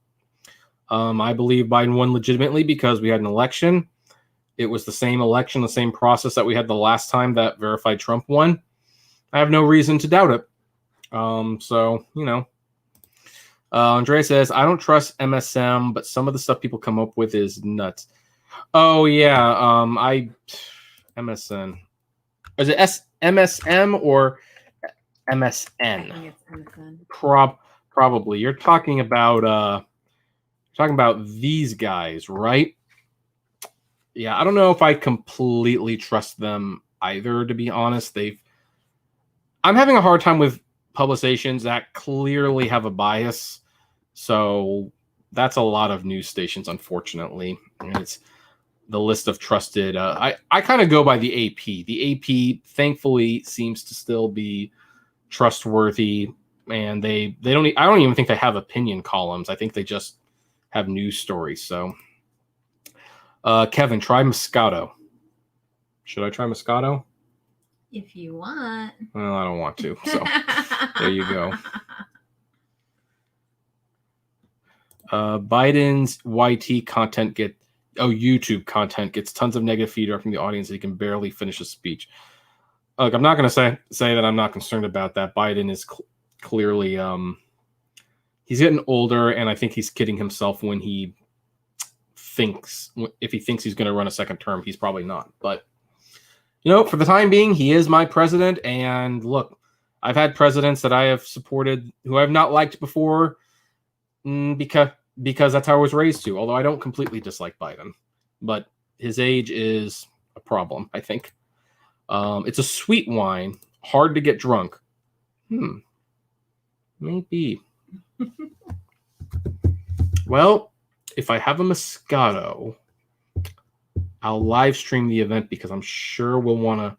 I believe Biden won legitimately because we had an election. It was the same election, the same process that we had the last time that verified Trump won. I have no reason to doubt it. So, you know. Andrea says, I don't trust MSM, but some of the stuff people come up with is nuts. Oh, yeah. MSN. Is it MSM or MSN? I think it's MSN. Probably. You're talking about these guys, right? Yeah, I don't know if I completely trust them either, to be honest. I'm having a hard time with publications that clearly have a bias. So that's a lot of news stations, unfortunately. And it's the list of trusted. I kind of go by the AP. The AP, thankfully, seems to still be trustworthy. And I don't even think they have opinion columns. I think they just have news stories. So, Kevin, try Moscato. Should I try Moscato? If you want. Well, I don't want to. So there you go. Biden's YT content YouTube content gets tons of negative feedback from the audience. He can barely finish a speech. Look, I'm not going to say that I'm not concerned about that. Biden is clearly he's getting older, and I think he's kidding himself when he thinks he's going to run a second term. He's probably not. But you know, for the time being, he is my president. And look, I've had presidents that I have supported who I've not liked before because that's how I was raised to. Although I don't completely dislike Biden, but his age is a problem, I think. It's a sweet wine, hard to get drunk. Maybe. Well, if I have a Moscato, I'll live stream the event because I'm sure we'll want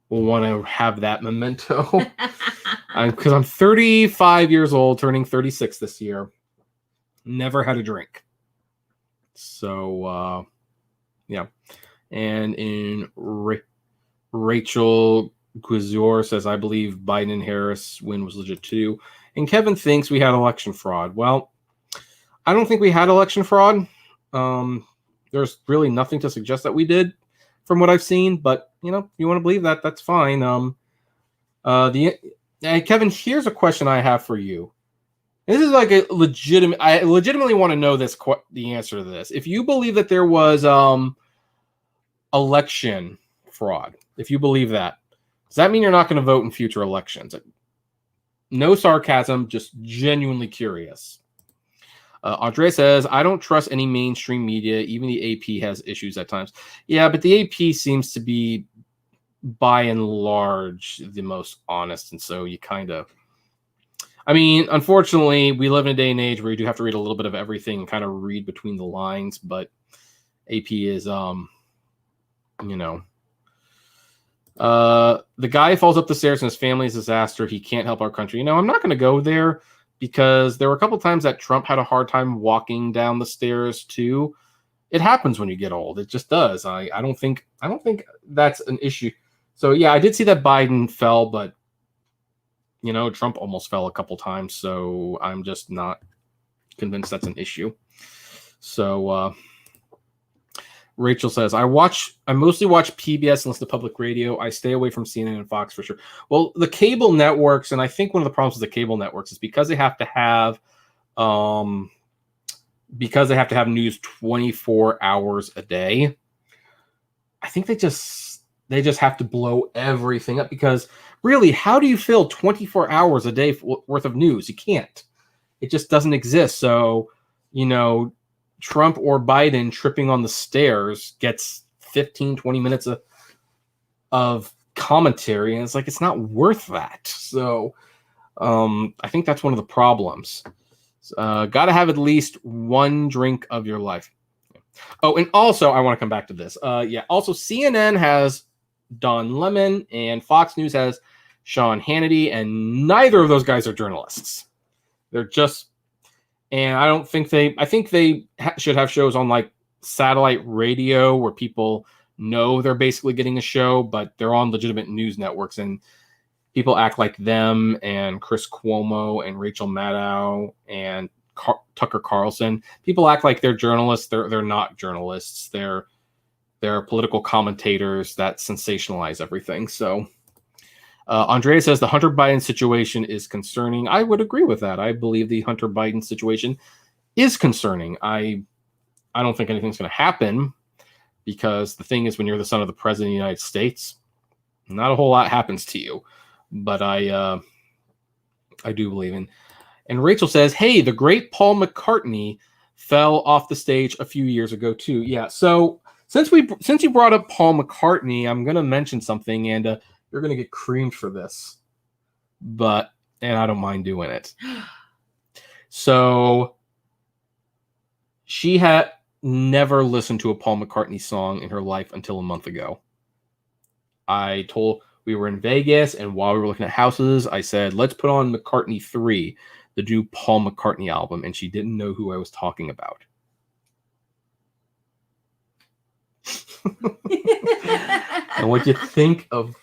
to have that memento. Because I'm 35 years old, turning 36 this year. Never had a drink. So, yeah. And in Rachel Guizor says, I believe Biden and Harris win was legit too. And Kevin thinks we had election fraud. Well, I don't think we had election fraud. There's really nothing to suggest that we did from what I've seen, but you know, if you want to believe that, that's fine. Kevin, here's a question I have for you. This is like a legitimate. I legitimately want to know the answer to this. If you believe that there was election fraud, if you believe that, does that mean you're not going to vote in future elections? No sarcasm, just genuinely curious. Andre says, I don't trust any mainstream media. Even the AP has issues at times. Yeah, but the AP seems to be, by and large, the most honest. And so you kind of... I mean, unfortunately, we live in a day and age where you do have to read a little bit of everything and kind of read between the lines. But AP is, the guy falls up the stairs and his family's a disaster. He can't help our country. You know, I'm not going to go there, because there were a couple times that Trump had a hard time walking down the stairs too. It happens when you get old. It just does. I don't think that's an issue. So yeah, I did see that Biden fell, but you know, Trump almost fell a couple times. So I'm just not convinced that's an issue. So Rachel says, I mostly watch PBS and listen to public radio. I stay away from CNN and Fox for sure. Well, the cable networks, and I think one of the problems with the cable networks is because they have to have news 24 hours a day. I think they just have to blow everything up, because really, how do you fill 24 hours a day worth of news? You can't. It just doesn't exist. So, you know, Trump or Biden tripping on the stairs gets 15, 20 minutes of commentary, and it's like, it's not worth that. So I think that's one of the problems. Got to have at least one drink of your life. Oh, and also, I want to come back to this. Also, CNN has Don Lemon, and Fox News has Sean Hannity, and neither of those guys are journalists. They're just, and I think they should have shows on like satellite radio where people know they're basically getting a show, but they're on legitimate news networks, and people act like them and Chris Cuomo and Rachel Maddow and Tucker Carlson. People act like they're journalists. They're not journalists. They're political commentators that sensationalize everything. So Andrea says the Hunter Biden situation is concerning. I would agree with that. I believe the Hunter Biden situation is concerning. I don't think anything's going to happen, because the thing is, when you're the son of the president of the United States, not a whole lot happens to you. But I do believe in. And Rachel says, hey, the great Paul McCartney fell off the stage a few years ago too. Yeah. So since you brought up Paul McCartney, I'm going to mention something, and you're going to get creamed for this, and I don't mind doing it. So she had never listened to a Paul McCartney song in her life until a month ago. We were in Vegas, and while we were looking at houses, I said, let's put on McCartney 3, the new Paul McCartney album, and she didn't know who I was talking about. And what do you think of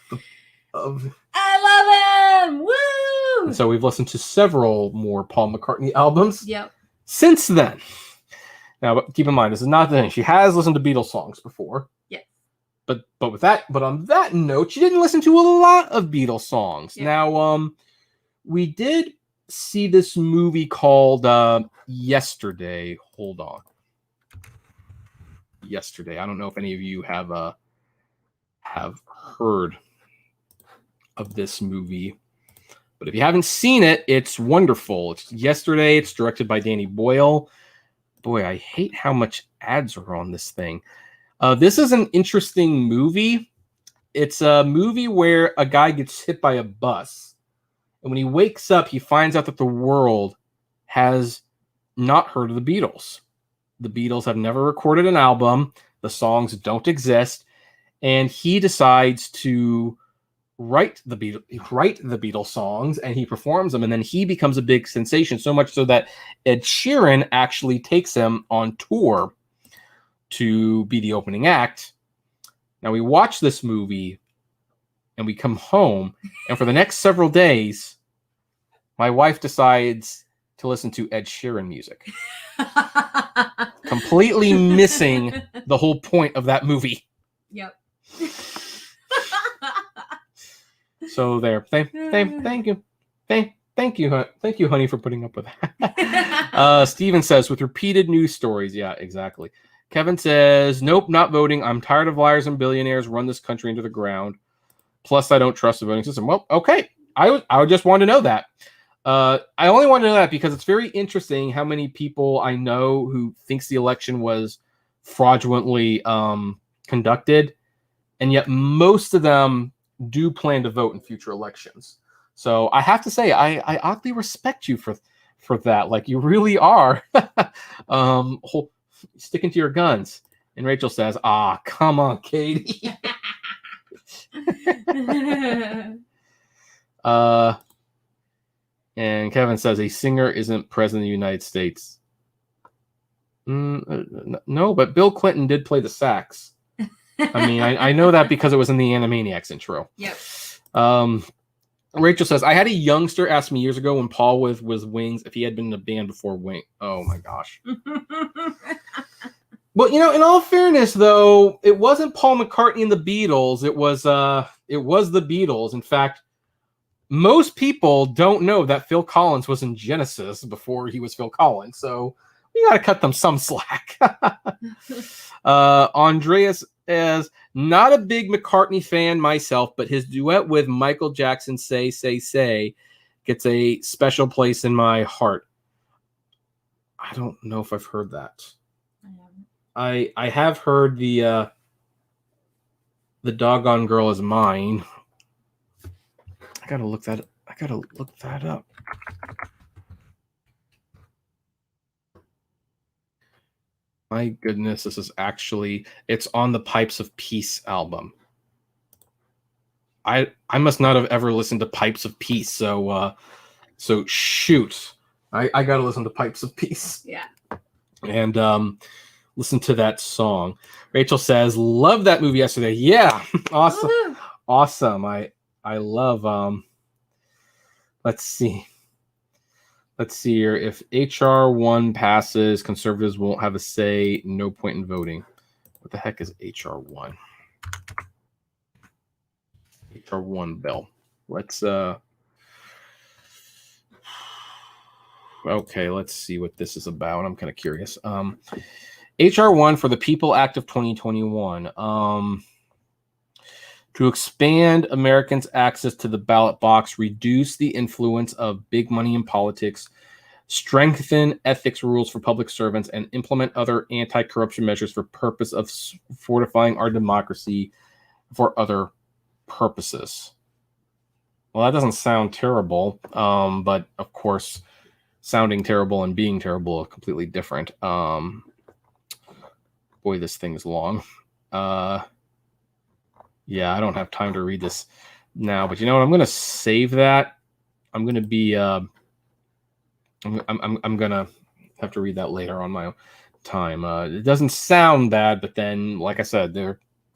I love him! Woo! And so we've listened to several more Paul McCartney albums since then. Now, keep in mind, this is not the thing. She has listened to Beatles songs before. Yes. But on that note, she didn't listen to a lot of Beatles songs. Yeah. Now, we did see this movie called Yesterday. Hold on. Yesterday. I don't know if any of you have heard of this movie, but if you haven't seen it, it's wonderful. It's Yesterday. It's directed by Danny Boyle. Boy, I hate how much ads are on this thing. This is an interesting movie. It's a movie where a guy gets hit by a bus, and when he wakes up, he finds out that the world has not heard of the Beatles. The Beatles have never recorded an album. The songs don't exist, and he decides to write the Beatles songs, and he performs them, and then he becomes a big sensation, so much so that Ed Sheeran actually takes him on tour to be the opening act. Now, we watch this movie and we come home, and for the next several days, my wife decides to listen to Ed Sheeran music, completely missing the whole point of that movie. Yep. So there. Thank you. Thank you, honey, for putting up with that. Steven says, with repeated news stories. Yeah, exactly. Kevin says, nope, not voting. I'm tired of liars and billionaires run this country into the ground. Plus, I don't trust the voting system. Well, okay. I just wanted to know that. I only want to know that because it's very interesting how many people I know who thinks the election was fraudulently conducted, and yet most of them do plan to vote in future elections. So I have to say, I oddly respect you for that. Like, you really are sticking to your guns. And Rachel says, come on, Katie. And Kevin says, a singer isn't president of the United States. No, but Bill Clinton did play the sax. I mean, I know that because it was in the Animaniacs intro. Yep. Rachel says, I had a youngster ask me years ago when Paul was Wings if he had been in a band before Wing. Oh my gosh. Well, in all fairness, though, it wasn't Paul McCartney and the Beatles. It was the Beatles. In fact, most people don't know that Phil Collins was in Genesis before he was Phil Collins. So we got to cut them some slack. Andreas is not a big McCartney fan myself, but his duet with Michael Jackson, Say, Say, Say, gets a special place in my heart. I don't know if I've heard that. I have heard the Doggone Girl Is Mine. I gotta look that up. My goodness, it's on the Pipes of Peace album. I must not have ever listened to Pipes of Peace. So shoot. I got to listen to Pipes of Peace. Yeah. And listen to that song. Rachel says, "Love that movie yesterday." Yeah, awesome, Woohoo! awesome. I love. Let's see here. If HR1 passes, conservatives won't have a say. No point in voting. What the heck is HR1? HR1 bill. Let's okay, let's see what this is about. I'm kind of curious. HR1 for the People Act of 2021. To expand Americans' access to the ballot box, reduce the influence of big money in politics, strengthen ethics rules for public servants, and implement other anti-corruption measures for purpose of fortifying our democracy for other purposes. Well, that doesn't sound terrible, but of course, sounding terrible and being terrible are completely different. Boy, this thing is long. Yeah, I don't have time to read this now, but you know what? I'm going to save that. I'm going to be. I'm going to have to read that later on my own time. It doesn't sound bad, but then, like I said,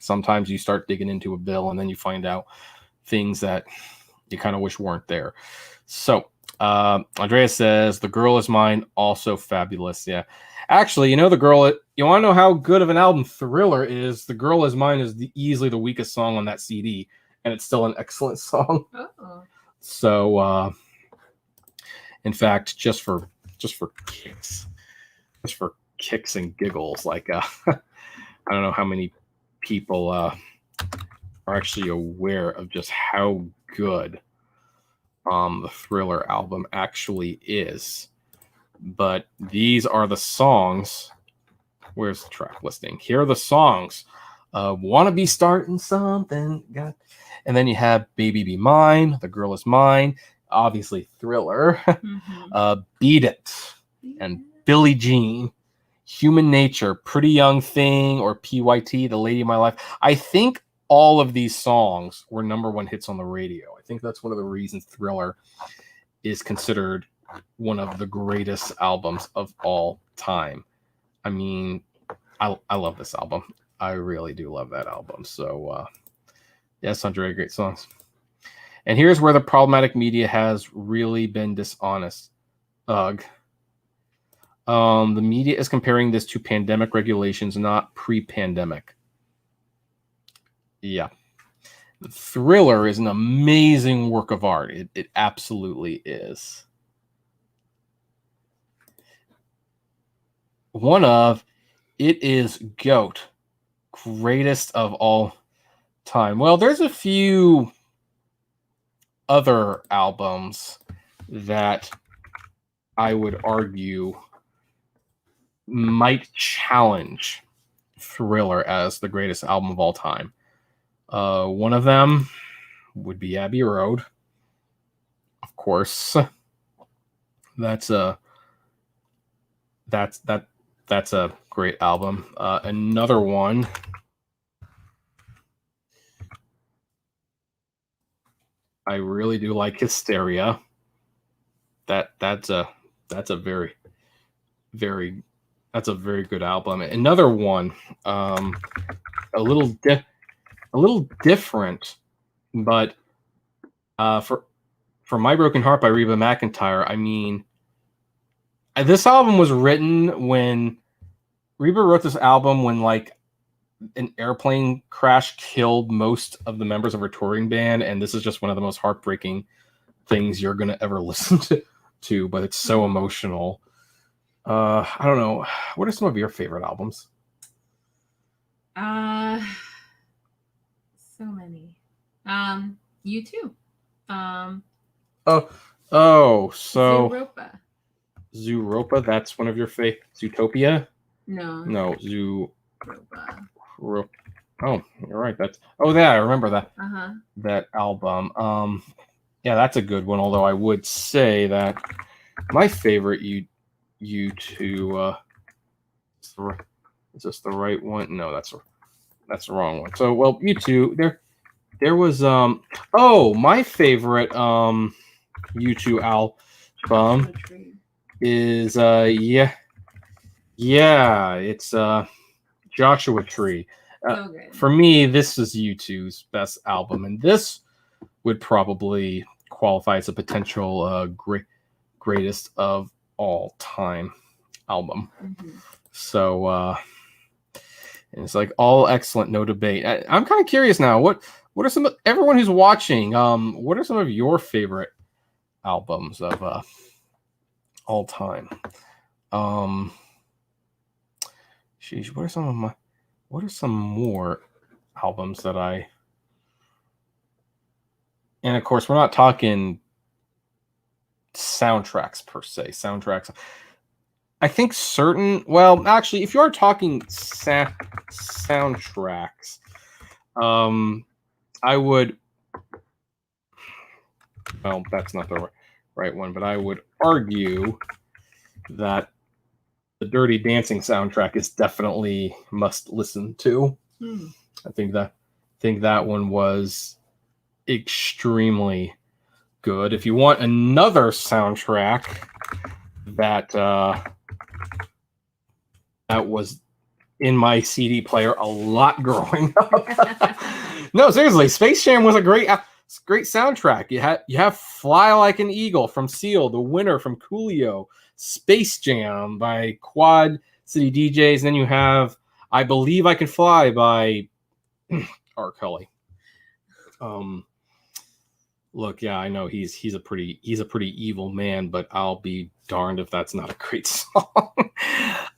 sometimes you start digging into a bill and then you find out things that you kind of wish weren't there. So Andrea says, "The Girl Is Mine," also fabulous. Yeah. Actually, you want to know how good of an album Thriller is? "The Girl Is Mine" is easily the weakest song on that CD, and it's still an excellent song. Oh. So, in fact, just for kicks and giggles, like I don't know how many people are actually aware of just how good the Thriller album actually is. But these are the songs. Where's the track listing? Here are the songs. "Wanna Be Starting Something," and then you have "Baby Be Mine," "The Girl Is Mine," obviously Thriller, Mm-hmm. "Beat It," and "Billie Jean," "Human Nature," "Pretty Young Thing," or PYT, "The Lady of My Life." I think all of these songs were #1 hits on the radio. I think that's one of the reasons Thriller is considered one of the greatest albums of all time. I mean, I love this album. I really do love that album. So, yes, Andrea, great songs. And here's where the problematic media has really been dishonest. Ugh. The media is comparing this to pandemic regulations, not pre-pandemic. Yeah. Thriller is an amazing work of art. It absolutely is. It is GOAT, greatest of all time. Well, there's a few other albums that I would argue might challenge Thriller as the greatest album of all time. One of them would be Abbey Road, of course. That's a great album. Another one, I really do like Hysteria. That's a very good album. Another one, a little different, but for My Broken Heart by Reba McEntire. I mean, this album was written when Reba wrote this album when like an airplane crash killed most of the members of her touring band, and this is just one of the most heartbreaking things you're gonna ever listen to, but it's so emotional. I don't know. What are some of your favorite albums? So many. You too. So Zooropa. Zooropa, that's one of your favorite. Zootopia? No. Zooropa. Oh, you're right. I remember that. Uh-huh. That album. Yeah, that's a good one. Although I would say that my favorite U2. Is this the right one? No, that's the wrong one. So, well, U2, There was my favorite U2 album is it's Joshua Tree. So good. For me, this is U2's best album, and this would probably qualify as a potential greatest of all time album. Mhm. So it's like all excellent, no debate. I'm kind of curious now. What are some everyone who's watching? What are some of your favorite albums of all time? Sheesh, what are some more albums that I? And of course, we're not talking soundtracks per se. Soundtracks. I think actually, if you are talking soundtracks, I would. Well, that's not the right one, but I would argue that the Dirty Dancing soundtrack is definitely must listen to. I think that one was extremely good. If you want another soundtrack that was in my CD player a lot growing up. No, seriously, Space Jam was a great soundtrack. You have Fly Like an Eagle from Seal, The Winner from Coolio, Space Jam by Quad City DJs, and then you have I Believe I Can Fly by R. Kelly. Look, yeah, I know he's a pretty evil man, but I'll be darned if that's not a great song.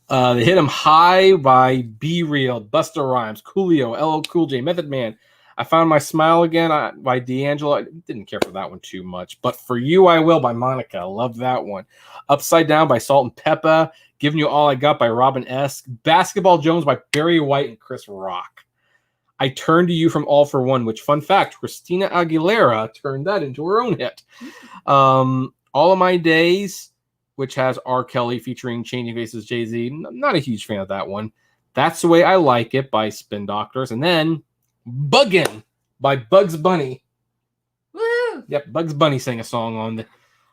They Hit 'Em High by Be Real, Busta Rhymes, Coolio, LL Cool J, Method Man. I Found My Smile Again by D'Angelo. I didn't care for that one too much, but For You I Will by Monica. I love that one. Upside Down by Salt and Peppa. Giving You All I Got by Robin S. Basketball Jones by Barry White and Chris Rock. I Turn to You from All for One, which, fun fact, Christina Aguilera turned that into her own hit. All of My Days, which has R. Kelly featuring Changing Faces Jay-Z. I'm not a huge fan of that one. That's the Way I Like It by Spin Doctors. And then Buggin' by Bugs Bunny. Woo! Yep, Bugs Bunny sang a song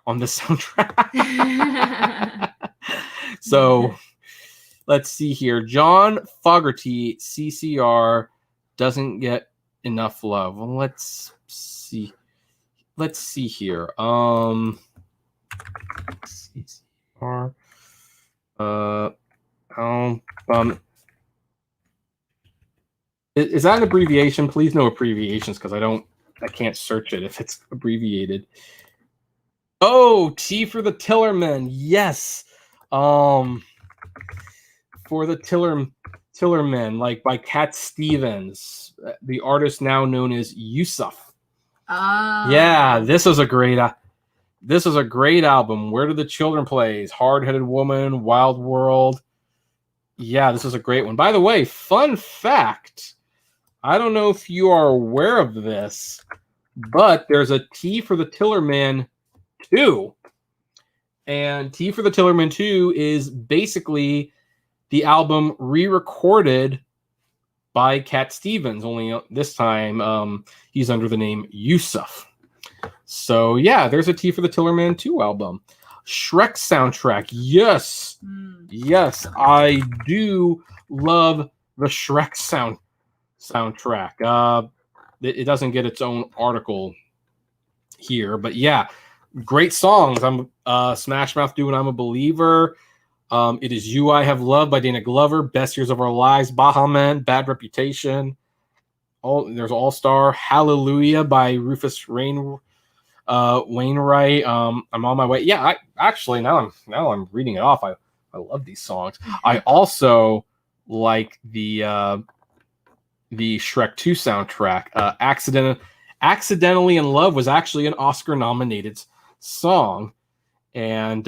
on the soundtrack. So let's see here. John Fogerty, CCR, doesn't get enough love. Well, let's see. Let's see here. CCR. Is that an abbreviation? Please no abbreviations, because I can't search it if it's abbreviated. Oh, T for the Tillerman. Yes. For the Tillerman, like by Cat Stevens, the artist now known as Yusuf. Yeah, this is a great album. Where Do the Children Play? Hard-Headed Woman, Wild World. Yeah, this is a great one. By the way, fun fact, I don't know if you are aware of this, but there's a T for the Tillerman 2. And T for the Tillerman 2 is basically the album re-recorded by Cat Stevens, only this time he's under the name Yusuf. So yeah, there's a T for the Tillerman 2 album. Shrek soundtrack. Yes. Yes, I do love the Shrek soundtrack. It doesn't get its own article here, but yeah, great songs. I'm Smash Mouth doing I'm a Believer. It Is You I Have Loved by Dana Glover. Best Years of Our Lives, Baha Men, Bad Reputation. There's All Star, Hallelujah by Rufus Wainwright. I'm on my way. Yeah, I actually now I'm reading it off. I love these songs. I also like the Shrek 2 soundtrack. Accidentally in Love was actually an Oscar nominated song, and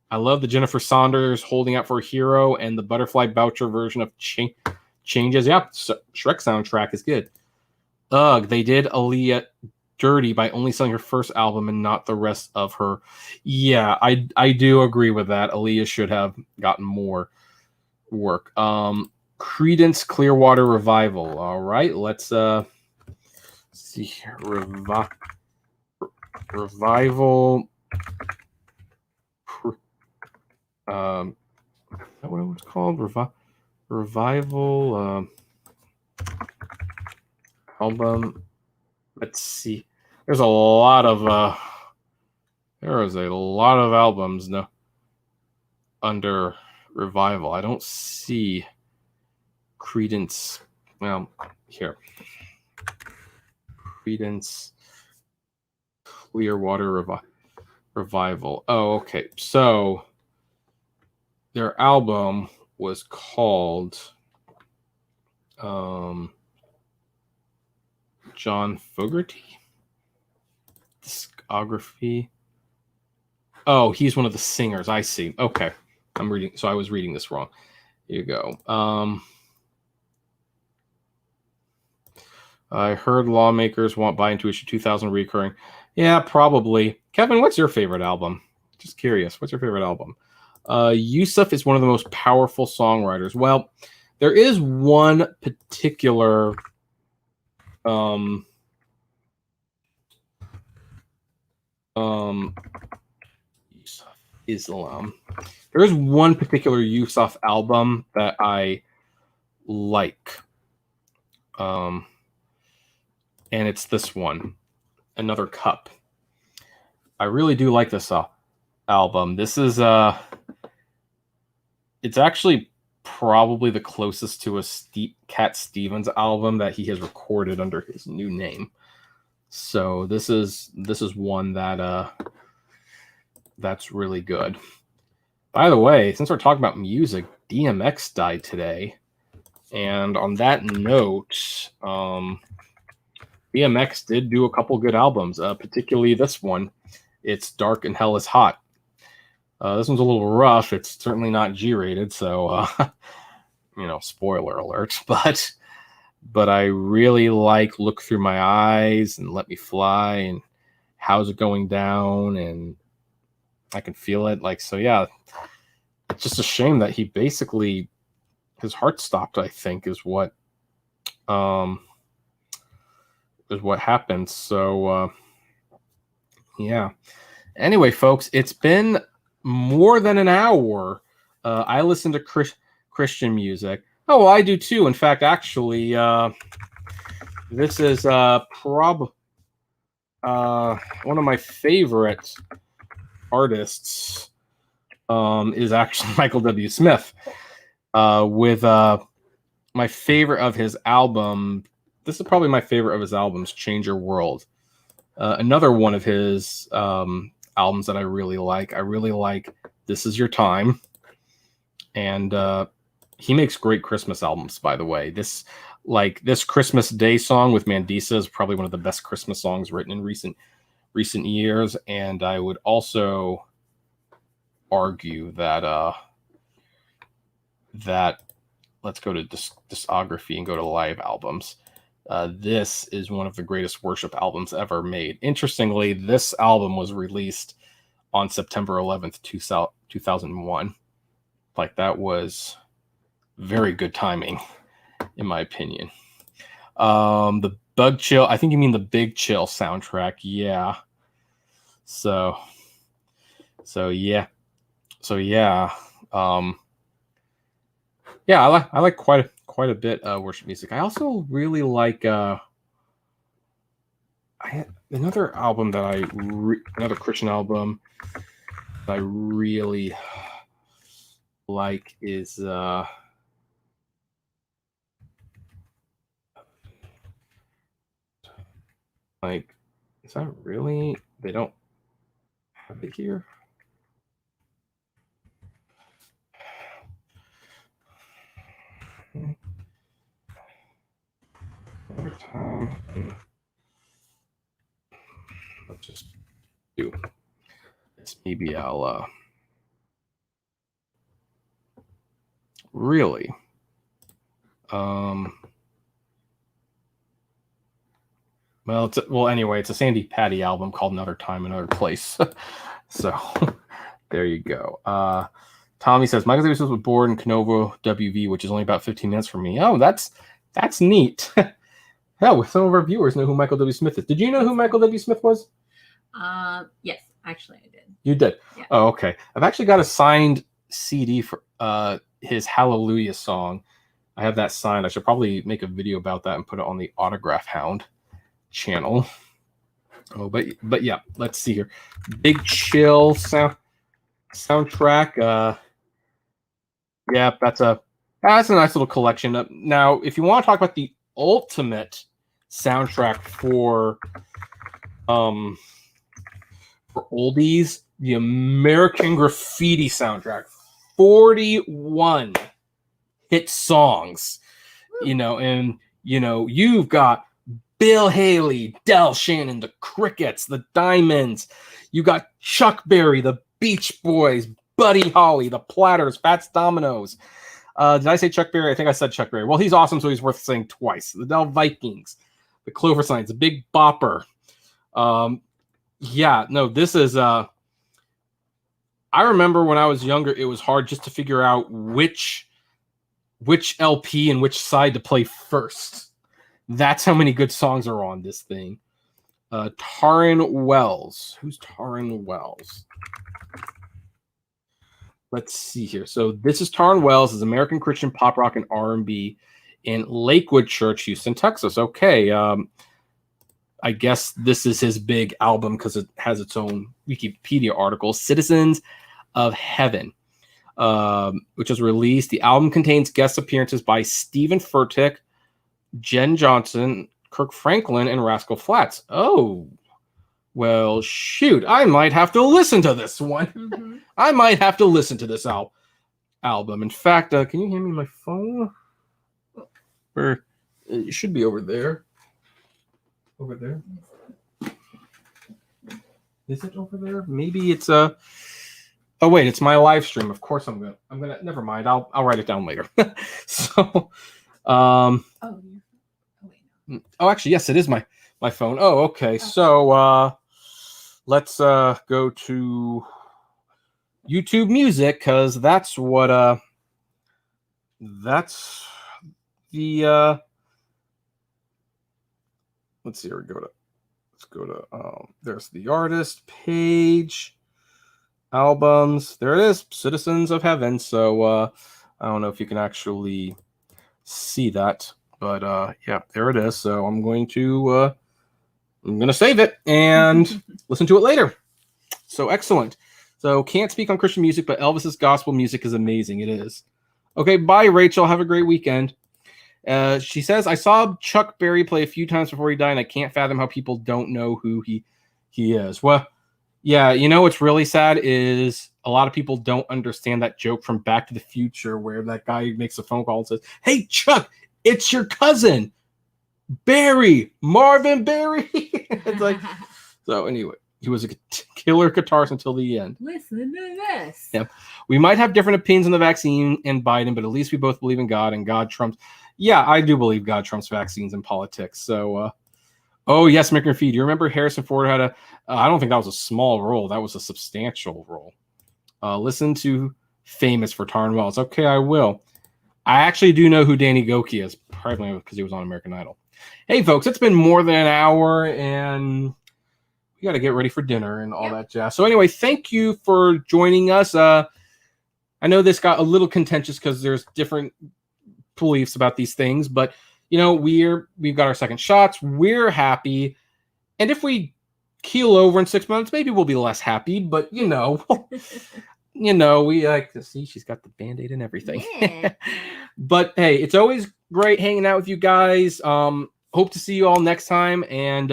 I love the Jennifer Saunders Holding Out for a Hero and the Butterfly Boucher version of Changes. Yeah, Shrek soundtrack is good. They did Aaliyah dirty by only selling her first album and not the rest of her. Yeah, I do agree with that. Aaliyah should have gotten more work. Creedence Clearwater Revival. All right, let's see here. Revival. Is that what it was called? Revival album. Let's see. There's a lot of there is a lot of albums under Revival. I don't see Credence. Well, here. Credence Clearwater Revival. Oh, okay. So their album was called John Fogerty discography. Oh, he's one of the singers. I see. Okay. I'm reading. So I was reading this wrong. Here you go. I heard lawmakers want buy into issue 2000 recurring. Yeah, probably. Kevin, what's your favorite album? Just curious. What's your favorite album? Yusuf is one of the most powerful songwriters. Well, there is one particular Yusuf Islam. There is one particular Yusuf album that I like. And it's this one, Another Cup. I really do like this album. This is it's actually probably the closest to a Cat Stevens album that he has recorded under his new name. So this is one that that's really good. By the way, since we're talking about music, DMX died today. And on that note, DMX did do a couple good albums, particularly this one. It's Dark and Hell is Hot. This one's a little rough. It's certainly not G-rated, so spoiler alert. But I really like Look Through My Eyes and Let Me Fly and How's It Going Down, and I Can Feel It. It's just a shame that he basically his heart stopped. I think is what happened. So yeah. Anyway, folks, it's been more than an hour. I listen to Christian music. Oh, well, I do too. In fact, actually, this is one of my favorite artists is actually Michael W. Smith. With my favorite of his album. This is probably my favorite of his albums, Change Your World. Another one of his albums that I really like. I really like This Is Your Time. And he makes great Christmas albums, by the way. This Christmas Day song with Mandisa is probably one of the best Christmas songs written in recent years. And I would also argue that let's go to discography and go to live albums. This is one of the greatest worship albums ever made. Interestingly, this album was released on September 11th, 2001. That was very good timing, in my opinion. The Bug Chill, I think you mean the Big Chill soundtrack. Yeah. So yeah. Yeah, I like quite a bit worship music. I also really like another album that another Christian album that I really like is is that really, they don't have it here? Let's just do this. Maybe I'll really anyway, it's a Sandy Patty album called Another Time, Another Place. So there you go. Tommy says Michael Davis was born in Canovo WV, which is only about 15 minutes from me. Oh, that's neat. Hell, some of our viewers know who Michael W. Smith is. Did you know who Michael W. Smith was? Yes, actually I did. You did? Yeah. Oh, okay. I've actually got a signed CD for his Hallelujah song. I have that signed. I should probably make a video about that and put it on the Autograph Hound channel. Oh, but yeah, let's see here. Big Chill soundtrack. Yeah, that's a nice little collection. Now, if you want to talk about the ultimate soundtrack for oldies, the American Graffiti soundtrack, 41 hit songs. And you've got Bill Haley, Del Shannon, the Crickets, the Diamonds. You got Chuck Berry, the Beach Boys, Buddy Holly, the Platters, Fats Dominoes. Did I say Chuck Berry? I think I said Chuck Berry. Well, he's awesome, so he's worth saying twice. The Del Vikings, the Clover Signs, the Big Bopper. This is... I remember when I was younger, it was hard just to figure out which LP and which side to play first. That's how many good songs are on this thing. Taryn Wells. Who's Taryn Wells? Let's see here. So this is Taryn Wells, is American Christian pop rock and R&B in Lakewood Church, Houston, Texas. Okay. I guess this is his big album because it has its own Wikipedia article, Citizens of Heaven, which was released. The album contains guest appearances by Stephen Furtick, Jen Johnson, Kirk Franklin, and Rascal Flatts. Oh, well, shoot. I might have to listen to this one. Mm-hmm. I might have to listen to this album. In fact, can you hand me my phone? Or it should be over there. Over there. Is it over there? Maybe it's oh wait, it's my live stream. Of course I'm gonna never mind. I'll write it down later. So actually, yes, it is my phone. Oh, okay. So let's go to YouTube Music, because that's what that's the let's see here. Let's go to there's the artist page, albums. There it is, Citizens of Heaven. So I don't know if you can actually see that, but yeah, there it is. So I'm going to save it and listen to it later. So excellent. So can't speak on Christian music, but Elvis's gospel music is amazing. It is. Okay, bye, Rachel. Have a great weekend. She says, I saw Chuck Berry play a few times before he died, and I can't fathom how people don't know who he is. Well, yeah, what's really sad is a lot of people don't understand that joke from Back to the Future where that guy makes a phone call and says, hey, Chuck, it's your cousin, Barry, Marvin Barry. It's like, so anyway, he was a killer guitarist until the end. Listen to this. Yep. We might have different opinions on the vaccine and Biden, but at least we both believe in God, and God trumps. Yeah, I do believe God trumps vaccines and politics. So, oh, yes, Mick McPhee. Do you remember Harrison Ford had I don't think that was a small role. That was a substantial role. Listen to Famous for Taryn Wells. Okay, I will. I actually do know who Danny Goki is, probably because he was on American Idol. Hey, folks, it's been more than an hour, and we got to get ready for dinner and all that jazz. So anyway, thank you for joining us. I know this got a little contentious because there's different beliefs about these things, but we've got our second shots. We're happy, and if we keel over in 6 months, maybe we'll be less happy. But we like to see she's got the Band-Aid and everything. Yeah. But hey, it's always great hanging out with you guys. Hope to see you all next time. And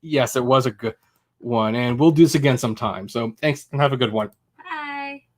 yes, it was a good one, and we'll do this again sometime. So thanks and have a good one.